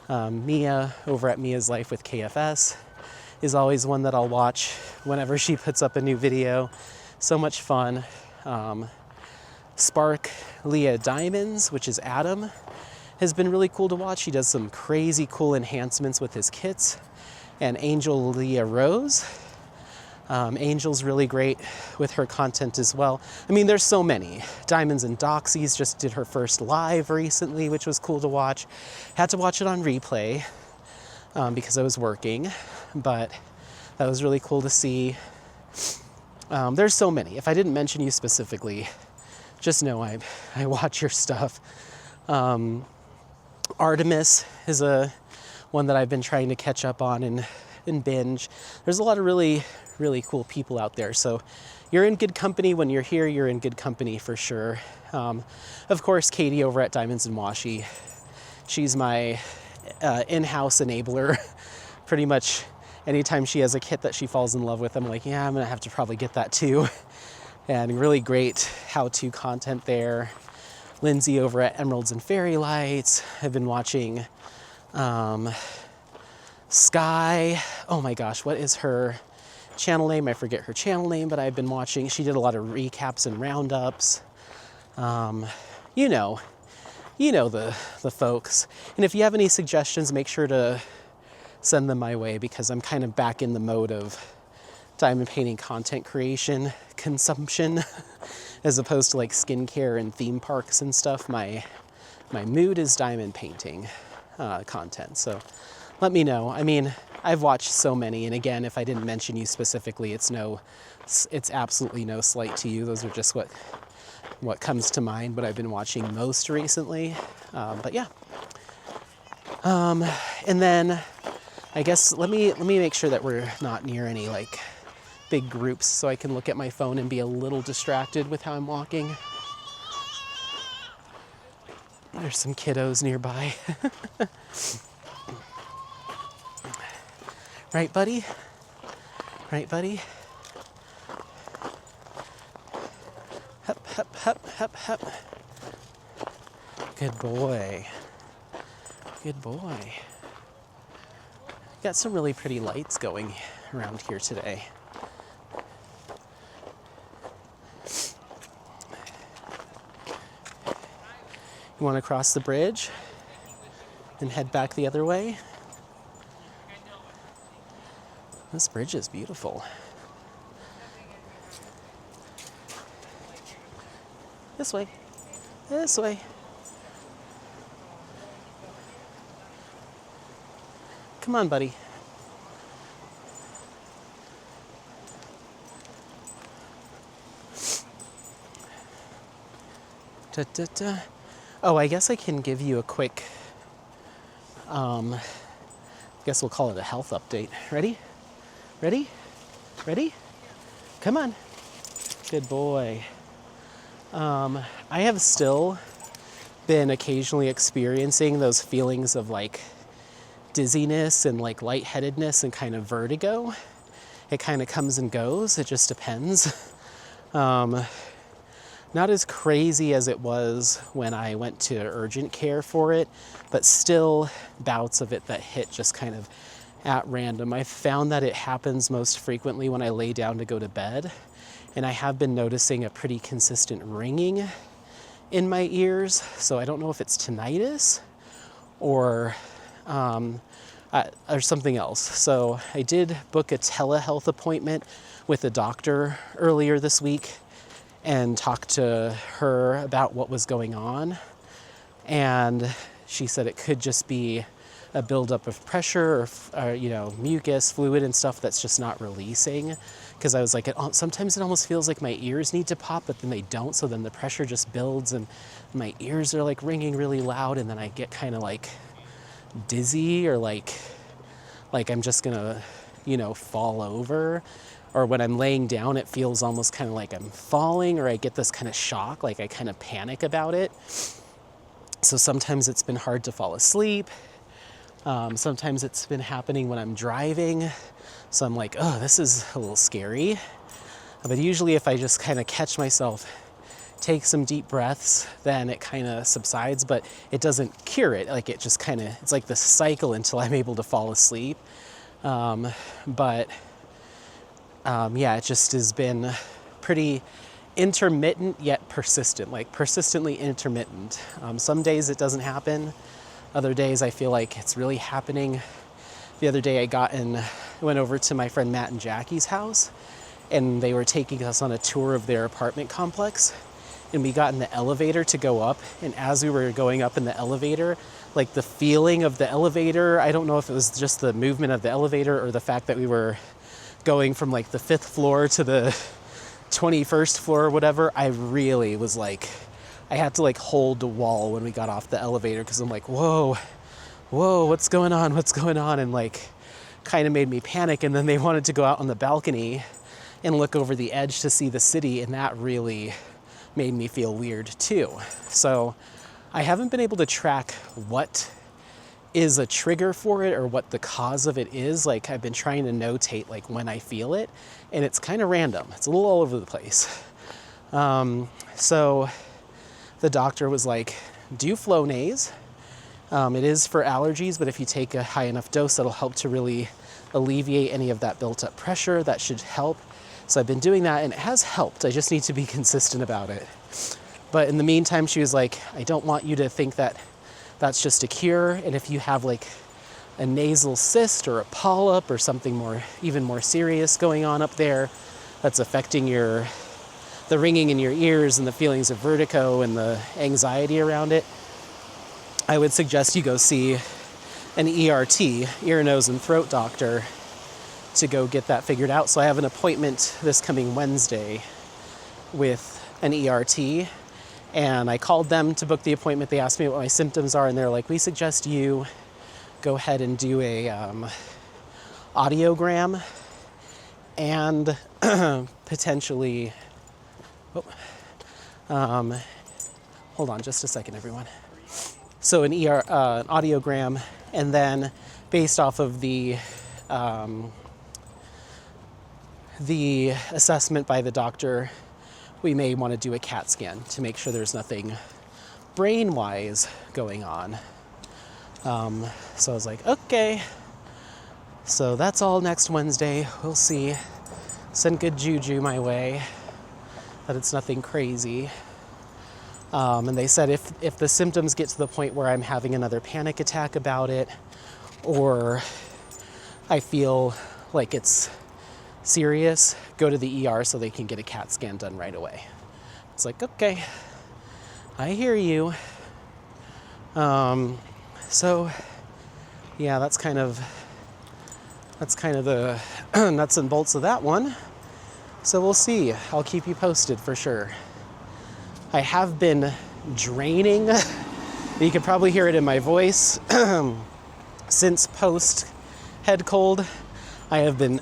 A: Mia over at Mia's Life with KFS is always one that I'll watch whenever she puts up a new video. So much fun. Spark Leah Diamonds, which is Adam, has been really cool to watch. He does some crazy cool enhancements with his kits. And Angel Leah Rose. Angel's really great with her content as well. I mean, there's so many. Diamonds and Doxies just did her first live recently, which was cool to watch. Had to watch it on replay because I was working, but that was really cool to see. There's so many. If I didn't mention you specifically, just know I watch your stuff. Artemis is one that I've been trying to catch up on and binge. There's a lot of really cool people out there. So you're in good company when you're here. You're in good company for sure. Of course, Katie over at Diamonds and Washi. She's my in-house enabler. Pretty much anytime she has a kit that she falls in love with, I'm like, yeah, I'm gonna have to probably get that too. And really great how-to content there. Lindsay over at Emeralds and Fairy Lights. I've been watching Sky. Oh my gosh, what is her channel name? I forget her channel name, but I've been watching. She did a lot of recaps and roundups. You know the folks. And if you have any suggestions, make sure to send them my way because I'm kind of back in the mode of diamond painting content creation, consumption, as opposed to like skincare and theme parks and stuff. My mood is diamond painting content. So let me know. I mean, I've watched so many, and again, if I didn't mention you specifically, it's absolutely no slight to you. Those are just what comes to mind, what I've been watching most recently. But yeah. And then I guess let me make sure that we're not near any like big groups so I can look at my phone and be a little distracted with how I'm walking. There's some kiddos nearby. Right, buddy? Right, buddy? Hup, hup, hup, hup, hup. Good boy. Good boy. Got some really pretty lights going around here today. You want to cross the bridge and head back the other way? This bridge is beautiful. This way. This way. Come on, buddy. Da, da, da. Oh, I guess I can give you a quick, I guess we'll call it a health update. Ready? Ready? Ready? Come on. Good boy. I have still been occasionally experiencing those feelings of like dizziness and like lightheadedness and kind of vertigo. It kind of comes and goes. It just depends. Not as crazy as it was when I went to urgent care for it, but still bouts of it that hit just kind of at random. I found that it happens most frequently when I lay down to go to bed, and I have been noticing a pretty consistent ringing in my ears, so I don't know if it's tinnitus or something else. So I did book a telehealth appointment with a doctor earlier this week and talked to her about what was going on. And she said it could just be a buildup of pressure or mucus, fluid and stuff that's just not releasing. Because I was like, sometimes it almost feels like my ears need to pop, but then they don't. So then the pressure just builds and my ears are like ringing really loud. And then I get kind of like dizzy or like I'm just gonna, fall over. Or when I'm laying down, it feels almost kind of like I'm falling, or I get this kind of shock, like I kind of panic about it. So sometimes it's been hard to fall asleep. Sometimes it's been happening when I'm driving. So I'm like, oh, this is a little scary. But usually if I just kind of catch myself, take some deep breaths, then it kind of subsides, but it doesn't cure it. Like it just kind of, it's like this cycle until I'm able to fall asleep. It just has been pretty intermittent yet persistent, like persistently intermittent. Some days it doesn't happen. Other days I feel like it's really happening. The other day I went over to my friend Matt and Jackie's house, and they were taking us on a tour of their apartment complex. And we got in the elevator to go up, and as we were going up in the elevator, like the feeling of the elevator, I don't know if it was just the movement of the elevator or the fact that we were going from like the 5th floor to the 21st floor or whatever, I really was like, I had to like hold the wall when we got off the elevator, because I'm like, whoa, what's going on? And like kind of made me panic. And then they wanted to go out on the balcony and look over the edge to see the city, and that really made me feel weird too. So I haven't been able to track what is a trigger for it or what the cause of it is. Like I've been trying to notate like when I feel it, and it's kind of random. It's a little all over the place. So the doctor was like, do Flonase. It is for allergies, but if you take a high enough dose, that'll help to really alleviate any of that built up pressure. That should help. So I've been doing that, and it has helped. I just need to be consistent about it. But in the meantime, she was like, I don't want you to think that that's just a cure. And if you have like a nasal cyst or a polyp or something even more serious going on up there that's affecting the ringing in your ears and the feelings of vertigo and the anxiety around it, I would suggest you go see an ERT, ear, nose, and throat doctor, to go get that figured out. So I have an appointment this coming Wednesday with an ERT, and I called them to book the appointment. They asked me what my symptoms are, and they're like, we suggest you go ahead and do a audiogram and potentially, hold on just a second, everyone. So an audiogram, and then based off of the assessment by the doctor, we may want to do a CAT scan to make sure there's nothing brain-wise going on. So I was like, okay. So that's all next Wednesday. We'll see. Send good juju my way that it's nothing crazy. And they said if the symptoms get to the point where I'm having another panic attack about it, or I feel like it's serious, go to the ER so they can get a CAT scan done right away. It's like, okay, I hear you. So yeah, that's kind of the nuts and bolts of that one. So we'll see. I'll keep you posted for sure. I have been draining. You can probably hear it in my voice. Since post head cold, I have been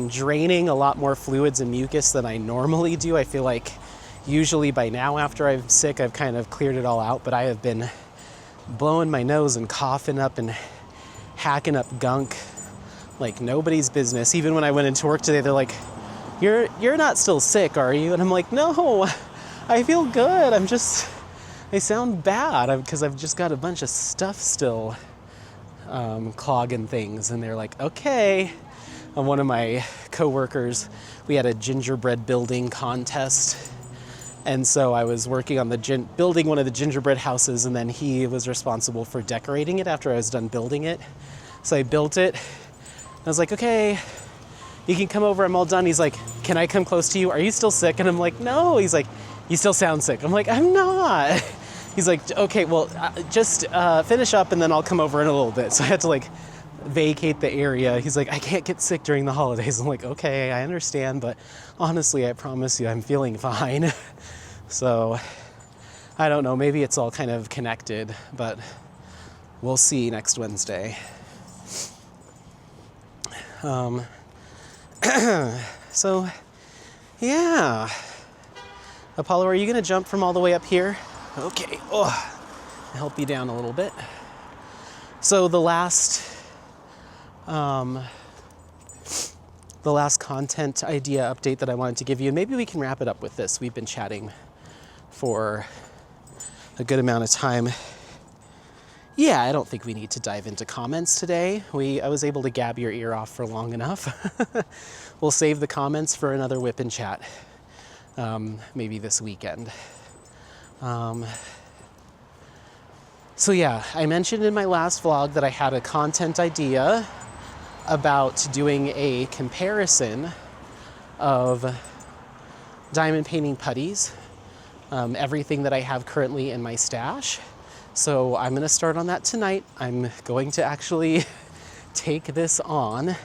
A: draining a lot more fluids and mucus than I normally do. I feel like usually by now after I'm sick, I've kind of cleared it all out, but I have been blowing my nose and coughing up and hacking up gunk like nobody's business. Even when I went into work today, they're like, you're not still sick, are you? And I'm like, no, I feel good. I sound bad because I've just got a bunch of stuff still clogging things. And they're like, okay. And one of my coworkers, we had a gingerbread building contest. And so I was working on building one of the gingerbread houses, and then he was responsible for decorating it after I was done building it. So I built it. I was like, okay, you can come over, I'm all done. He's like, can I come close to you? Are you still sick? And I'm like, no. He's like, you still sound sick. I'm like, I'm not. He's like, okay, well, just finish up and then I'll come over in a little bit. So I had to like vacate the area. He's like, I can't get sick during the holidays. I'm like, okay, I understand, but honestly, I promise you, I'm feeling fine. So I don't know, maybe it's all kind of connected, but we'll see next Wednesday. So yeah. Apollo, are you gonna jump from all the way up here? Okay, I'll help you down a little bit. So the last content idea update that I wanted to give you, and maybe we can wrap it up with this. We've been chatting for a good amount of time. Yeah, I don't think we need to dive into comments today. I was able to gab your ear off for long enough. We'll save the comments for another whip and chat, maybe this weekend. So yeah, I mentioned in my last vlog that I had a content idea about doing a comparison of diamond painting putties, everything that I have currently in my stash. So I'm gonna start on that tonight. I'm going to actually take this on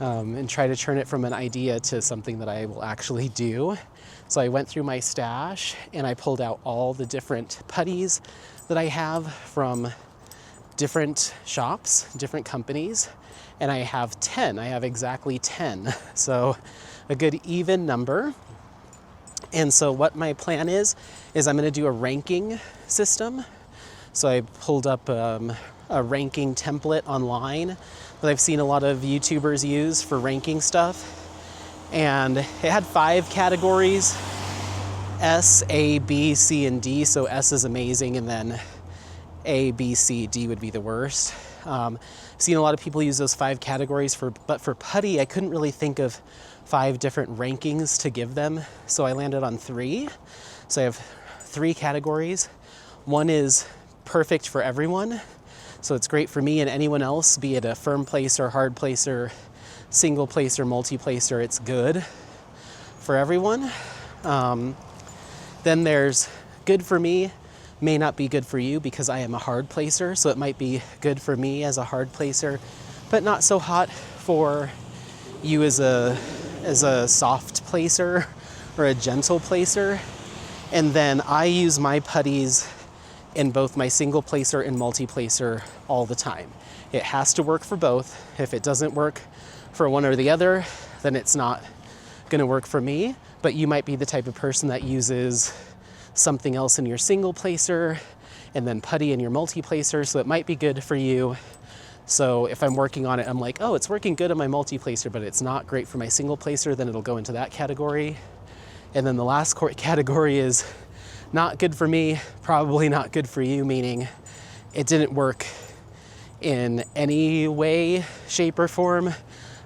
A: and try to turn it from an idea to something that I will actually do. So I went through my stash and I pulled out all the different putties that I have from different shops, different companies, and I have 10. I have exactly 10. So a good even number. And so what my plan is I'm gonna do a ranking system. So I pulled up a ranking template online that I've seen a lot of YouTubers use for ranking stuff. And it had 5 categories: S, A, B, C, and D. So S is amazing, and then A, B, C, D would be the worst. I've seen a lot of people use those 5 categories, but for putty, I couldn't really think of 5 different rankings to give them. So I landed on 3. So I have 3 categories. One is perfect for everyone. So it's great for me and anyone else, be it a firm placer, hard placer, single placer, multi-placer, it's good for everyone. Then there's good for me, may not be good for you because I am a hard placer. So it might be good for me as a hard placer, but not so hot for you as a soft placer or a gentle placer. And then I use my putties in both my single placer and multi-placer all the time. It has to work for both. If it doesn't work for one or the other, then it's not gonna work for me. But you might be the type of person that uses something else in your single placer and then putty in your multi-placer, so it might be good for you. So if I'm working on it, I'm like, oh, it's working good on my multi-placer, but it's not great for my single placer, then it'll go into that category. And then the last category is not good for me, probably not good for you, meaning it didn't work in any way, shape, or form,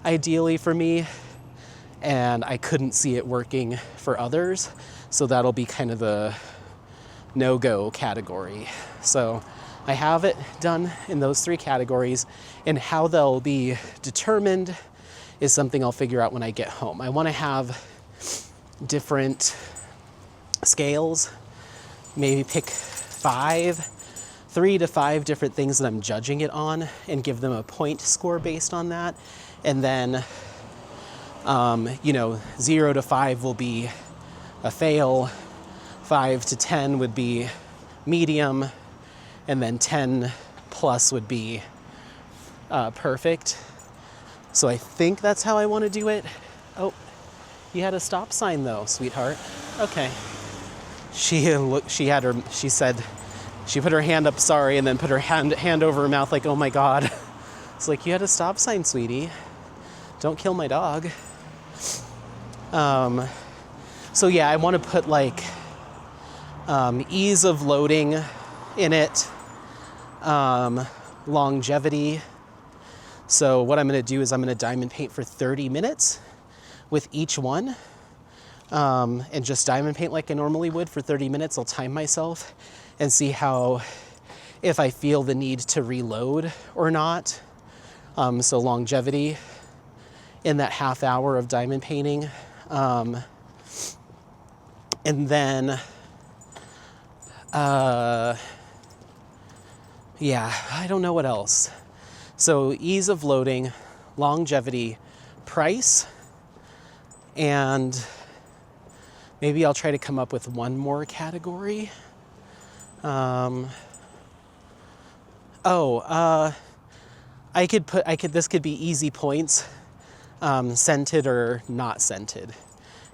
A: ideally for me, and I couldn't see it working for others. So that'll be kind of the no-go category. So I have it done in those 3 categories, and how they'll be determined is something I'll figure out when I get home. I want to have different scales, maybe pick 3 to 5 different things that I'm judging it on and give them a point score based on that. And then, 0 to 5 will be a fail, 5 to 10 would be medium, and then 10 plus would be perfect. So I think that's how I want to do it. Oh, you had a stop sign though, sweetheart. Okay. She said, she put her hand up, sorry, and then put her hand over her mouth like, oh my God. It's like, you had a stop sign, sweetie. Don't kill my dog. So yeah, I want to put like ease of loading in it, longevity. So what I'm going to do is I'm going to diamond paint for 30 minutes with each one, and just diamond paint like I normally would for 30 minutes. I'll time myself and see if I feel the need to reload or not. So longevity in that half hour of diamond painting. And then, yeah, I don't know what else. So ease of loading, longevity, price, and maybe I'll try to come up with one more category. This could be easy points, scented or not scented,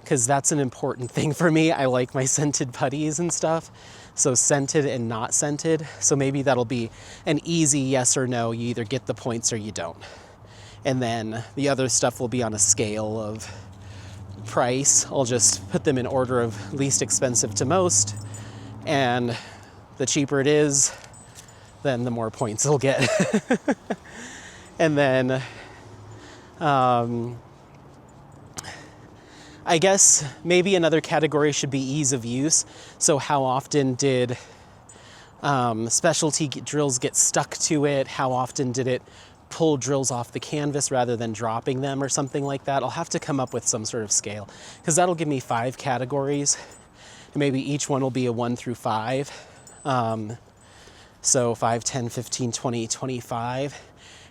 A: because that's an important thing for me. I like my scented putties and stuff. So scented and not scented. So maybe that'll be an easy yes or no. You either get the points or you don't. And then the other stuff will be on a scale of price. I'll just put them in order of least expensive to most. And the cheaper it is, then the more points it'll get. And then, I guess maybe another category should be ease of use. So how often did specialty drills get stuck to it? How often did it pull drills off the canvas rather than dropping them or something like that? I'll have to come up with some sort of scale, because that'll give me 5 categories. And maybe each one will be a 1 through 5. So 5, 10, 15, 20, 25.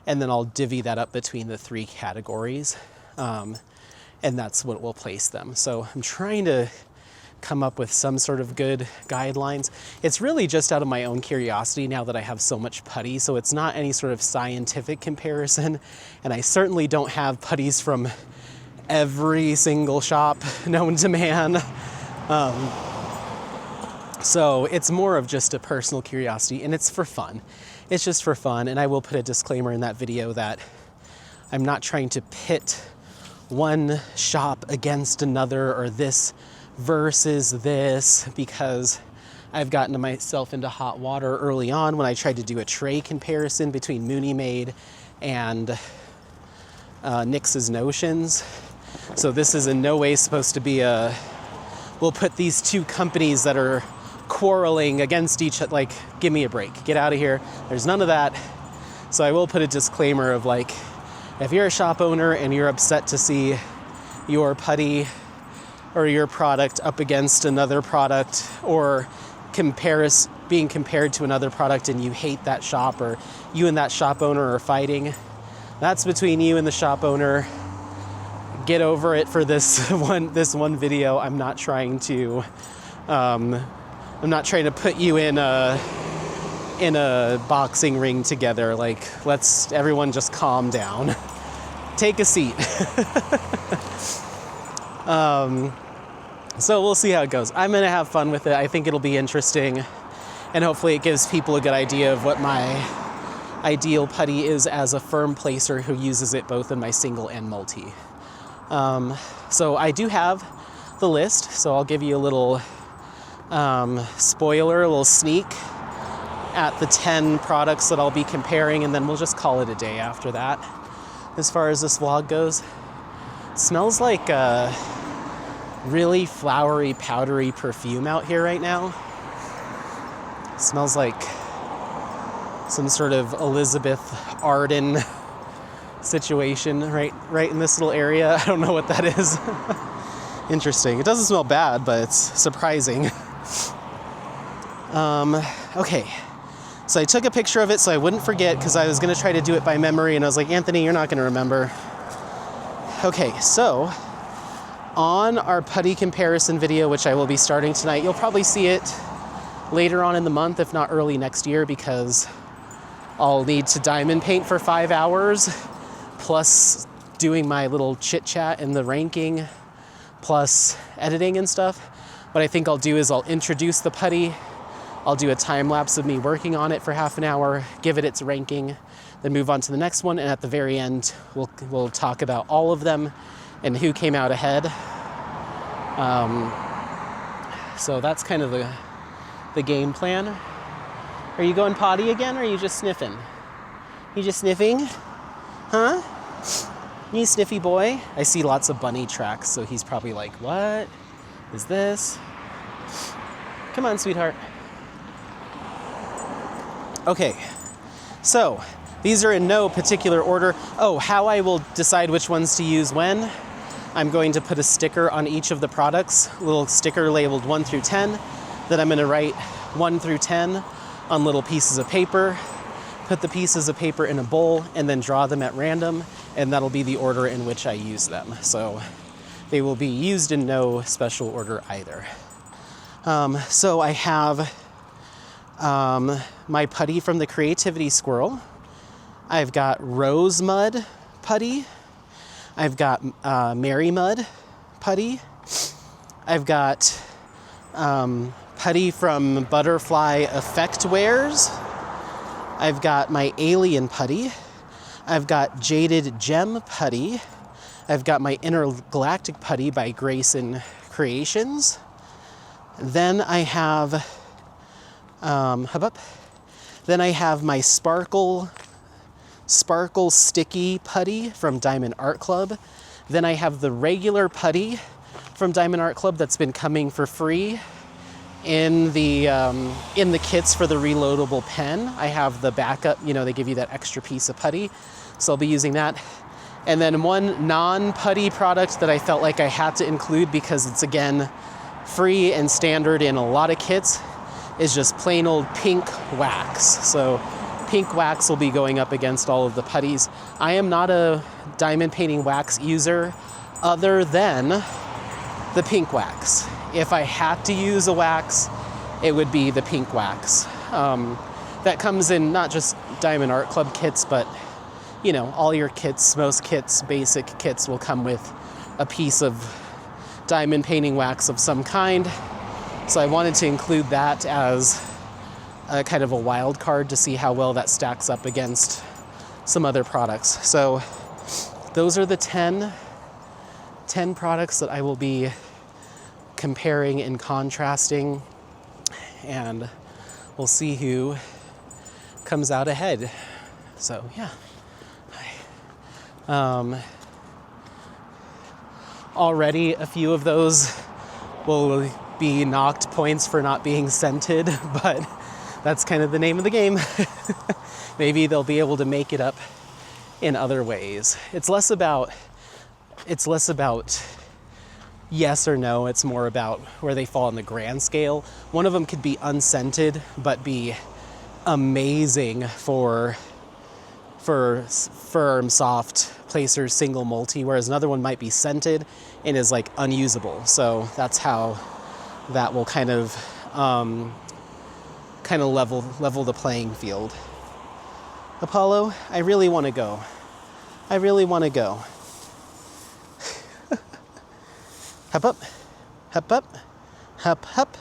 A: And then I'll divvy that up between the 3 categories. And that's what will place them. So I'm trying to come up with some sort of good guidelines. It's really just out of my own curiosity now that I have so much putty. So it's not any sort of scientific comparison. And I certainly don't have putties from every single shop known to man. So it's more of just a personal curiosity, and it's for fun. It's just for fun. And I will put a disclaimer in that video that I'm not trying to pit one shop against another or this versus this, because I've gotten myself into hot water early on when I tried to do a tray comparison between Mooney Made and Nix's Notions. So this is in no way supposed to be we'll put these 2 companies that are quarreling against each other, like, give me a break, get out of here. There's none of that. So I will put a disclaimer of like, if you're a shop owner and you're upset to see your putty or your product up against another product, or being compared to another product, and you hate that shop, or you and that shop owner are fighting, that's between you and the shop owner. Get over it for this one video. I'm not trying to put you in a boxing ring together. Like, let's everyone just calm down. Take a seat. So we'll see how it goes. I'm gonna have fun with it. I think it'll be interesting, and hopefully it gives people a good idea of what my ideal putty is as a firm placer who uses it both in my single and multi. So I do have the list, so I'll give you a little spoiler, a little sneak at the 10 products that I'll be comparing, and then we'll just call it a day after that. As far as this vlog goes, it smells like a really flowery, powdery perfume out here right now. Smells like some sort of Elizabeth Arden situation right in this little area. I don't know what that is. Interesting. It doesn't smell bad, but it's surprising. Okay. So I took a picture of it so I wouldn't forget, because I was going to try to do it by memory, and I was like, Anthony, you're not going to remember. Okay, so on our putty comparison video, which I will be starting tonight, you'll probably see it later on in the month, if not early next year, because I'll need to diamond paint for 5 hours, plus doing my little chit chat and the ranking, plus editing and stuff. What I think I'll do is I'll introduce the putty, I'll do a time lapse of me working on it for half an hour, give it its ranking, then move on to the next one, and at the very end, we'll talk about all of them and who came out ahead. So that's kind of the game plan. Are you going potty again, or are you just sniffing? You just sniffing? Huh? You sniffy boy? I see lots of bunny tracks, so he's probably like, what is this? Come on, sweetheart. Okay, so these are in no particular order. Oh, how I will decide which ones to use when. I'm going to put a sticker on each of the products, a little sticker labeled 1 through 10. Then I'm going to write 1 through 10 on little pieces of paper, put the pieces of paper in a bowl, and then draw them at random, and that'll be the order in which I use them. So they will be used in no special order either. So I have my putty from the Creativity Squirrel. I've got Rose Mud putty. I've got Mary Mud putty. I've got putty from Butterfly Effect Wares. I've got my Alien putty. I've got Jaded Gem putty. I've got my Intergalactic putty by Grayson Creations. Then I have Then I have my Sparkle Sticky putty from Diamond Art Club. Then I have the regular putty from Diamond Art Club that's been coming for free in the kits for the reloadable pen. I have the backup, they give you that extra piece of putty, so I'll be using that. And then one non-putty product that I felt like I had to include because it's, again, free and standard in a lot of kits, is just plain old pink wax. So pink wax will be going up against all of the putties. I am not a diamond painting wax user other than the pink wax. If I had to use a wax, it would be the pink wax. That comes in not just Diamond Art Club kits, but all your kits, most kits, basic kits will come with a piece of diamond painting wax of some kind. So I wanted to include that as a kind of a wild card to see how well that stacks up against some other products. So those are the 10 products that I will be comparing and contrasting, and we'll see who comes out ahead. So yeah. Already a few of those will be knocked points for not being scented, but that's kind of the name of the game. Maybe they'll be able to make it up in other ways. It's less about yes or no, it's more about where they fall on the grand scale. One of them could be unscented, but be amazing for firm, soft placers, single multi, whereas another one might be scented and is like unusable. So that's how that will kind of level the playing field. Apollo, I really want to go. Hop up, hop up, hop, hop.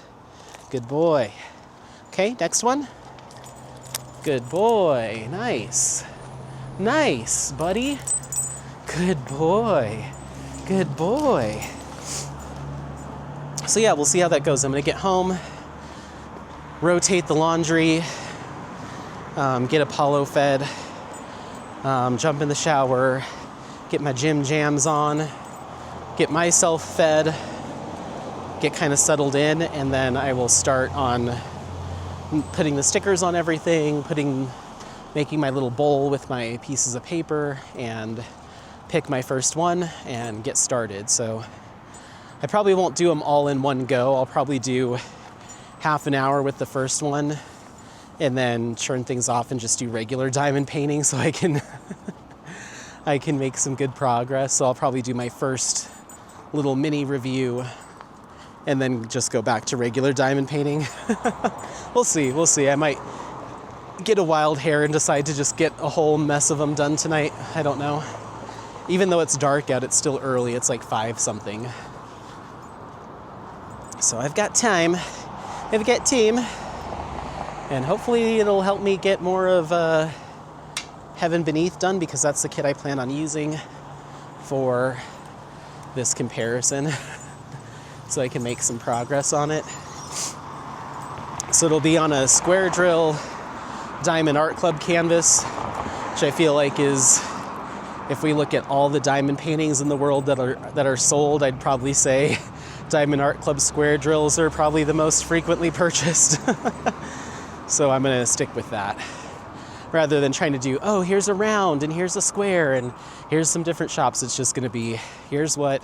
A: Good boy. Okay, next one. Good boy. Nice, buddy. Good boy. So yeah, we'll see how that goes. I'm gonna get home, rotate the laundry, get Apollo fed, jump in the shower, get my gym jams on, get myself fed, get kind of settled in, and then I will start on putting the stickers on everything, making my little bowl with my pieces of paper, and pick my first one and get started. So I probably won't do them all in one go. I'll probably do half an hour with the first one and then turn things off and just do regular diamond painting so I can I can make some good progress. So I'll probably do my first little mini review and then just go back to regular diamond painting. We'll see. I might get a wild hair and decide to just get a whole mess of them done tonight. I don't know. Even though it's dark out, it's still early. It's like 5 something. So I've got time. I've got team. And hopefully it'll help me get more of Heaven Beneath done, because that's the kit I plan on using for this comparison. So I can make some progress on it. So it'll be on a square drill Diamond Art Club canvas, which I feel like is, if we look at all the diamond paintings in the world that are sold, I'd probably say Diamond Art Club square drills are probably the most frequently purchased. So I'm gonna stick with that, rather than trying to do, oh, here's a round and here's a square and here's some different shops. It's just gonna be, here's what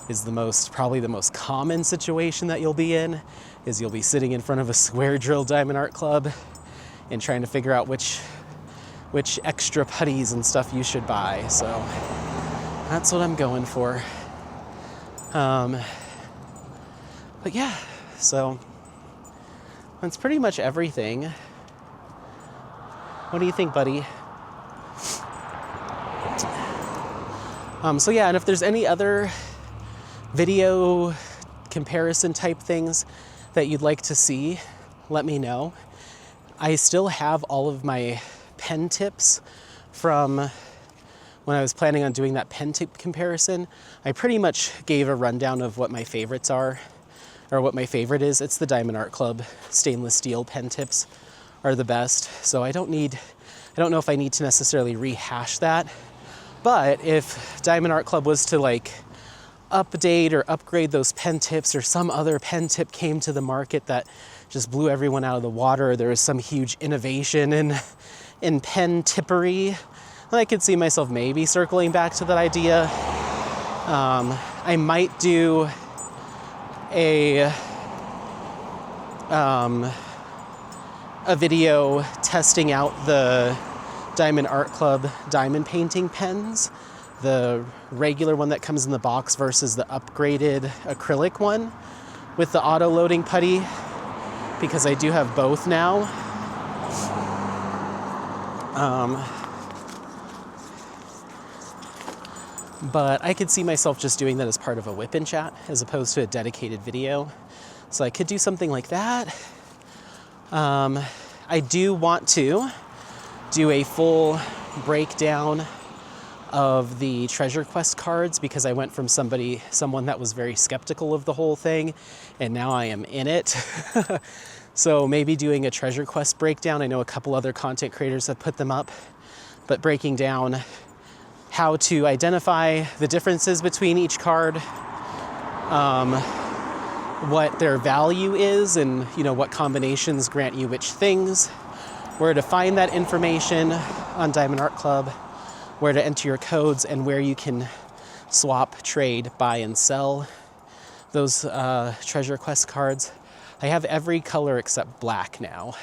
A: is probably the most common situation that you'll be in, is you'll be sitting in front of a square drill Diamond Art Club and trying to figure out which extra putties and stuff you should buy. So that's what I'm going for. But yeah, so that's pretty much everything. What do you think, buddy? So yeah, and if there's any other video comparison type things that you'd like to see, let me know. I still have all of my pen tips from when I was planning on doing that pen tip comparison. I pretty much gave a rundown of what my favorites are, or what my favorite is. It's the Diamond Art Club stainless steel pen tips are the best. So I don't know if I need to necessarily rehash that. But if Diamond Art Club was to like update or upgrade those pen tips, or some other pen tip came to the market that just blew everyone out of the water, or there was some huge innovation in pen tippery, then I could see myself maybe circling back to that idea. I might do a video testing out the Diamond Art Club diamond painting pens, the regular one that comes in the box versus the upgraded acrylic one with the auto loading putty, because I do have both now. But I could see myself just doing that as part of a whip and chat as opposed to a dedicated video. So I could do something like that. I do want to do a full breakdown of the Treasure Quest cards, because I went from someone that was very skeptical of the whole thing, and now I am in it. So maybe doing a Treasure Quest breakdown. I know a couple other content creators have put them up, but breaking down how to identify the differences between each card, what their value is, and what combinations grant you which things, where to find that information on Diamond Art Club, where to enter your codes, and where you can swap, trade, buy, and sell those Treasure Quest cards. I have every color except black now,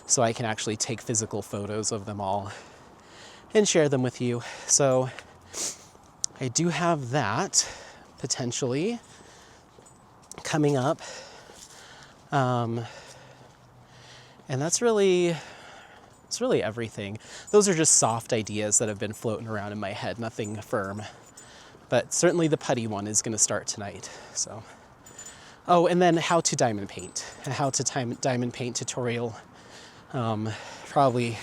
A: so I can actually take physical photos of them all and share them with you. So I do have that potentially coming up. And it's really everything. Those are just soft ideas that have been floating around in my head, nothing firm. But certainly the putty one is going to start tonight. So, oh, and then how to diamond paint, and how to diamond paint tutorial. Probably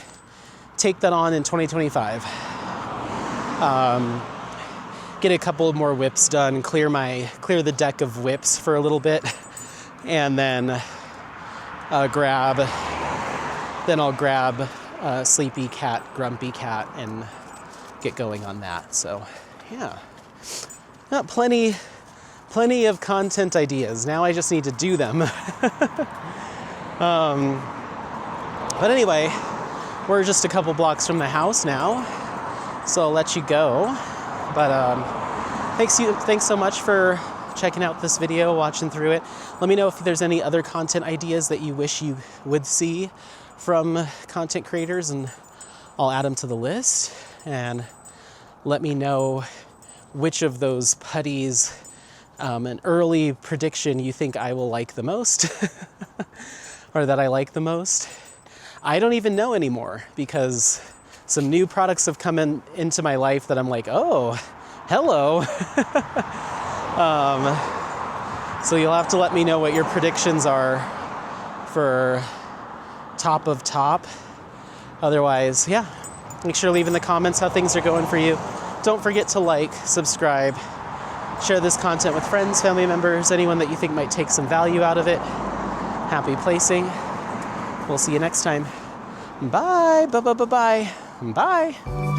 A: take that on in 2025. Get a couple more whips done, clear the deck of whips for a little bit, and then I'll grab Sleepy Cat, Grumpy Cat, and get going on that. So, yeah, got plenty of content ideas. Now I just need to do them. But anyway, we're just a couple blocks from the house now, so I'll let you go. But thanks so much for checking out this video, watching through it. Let me know if there's any other content ideas that you wish you would see from content creators, and I'll add them to the list. And let me know which of those putties, an early prediction you think I will like the most or that I like the most. I don't even know anymore because some new products have come into my life that I'm like, oh, hello. So you'll have to let me know what your predictions are for top of top. Otherwise, yeah, make sure to leave in the comments how things are going for you. Don't forget to like, subscribe, share this content with friends, family members, anyone that you think might take some value out of it. Happy placing. We'll see you next time. Bye. Bye. Bye. Bye. Bye.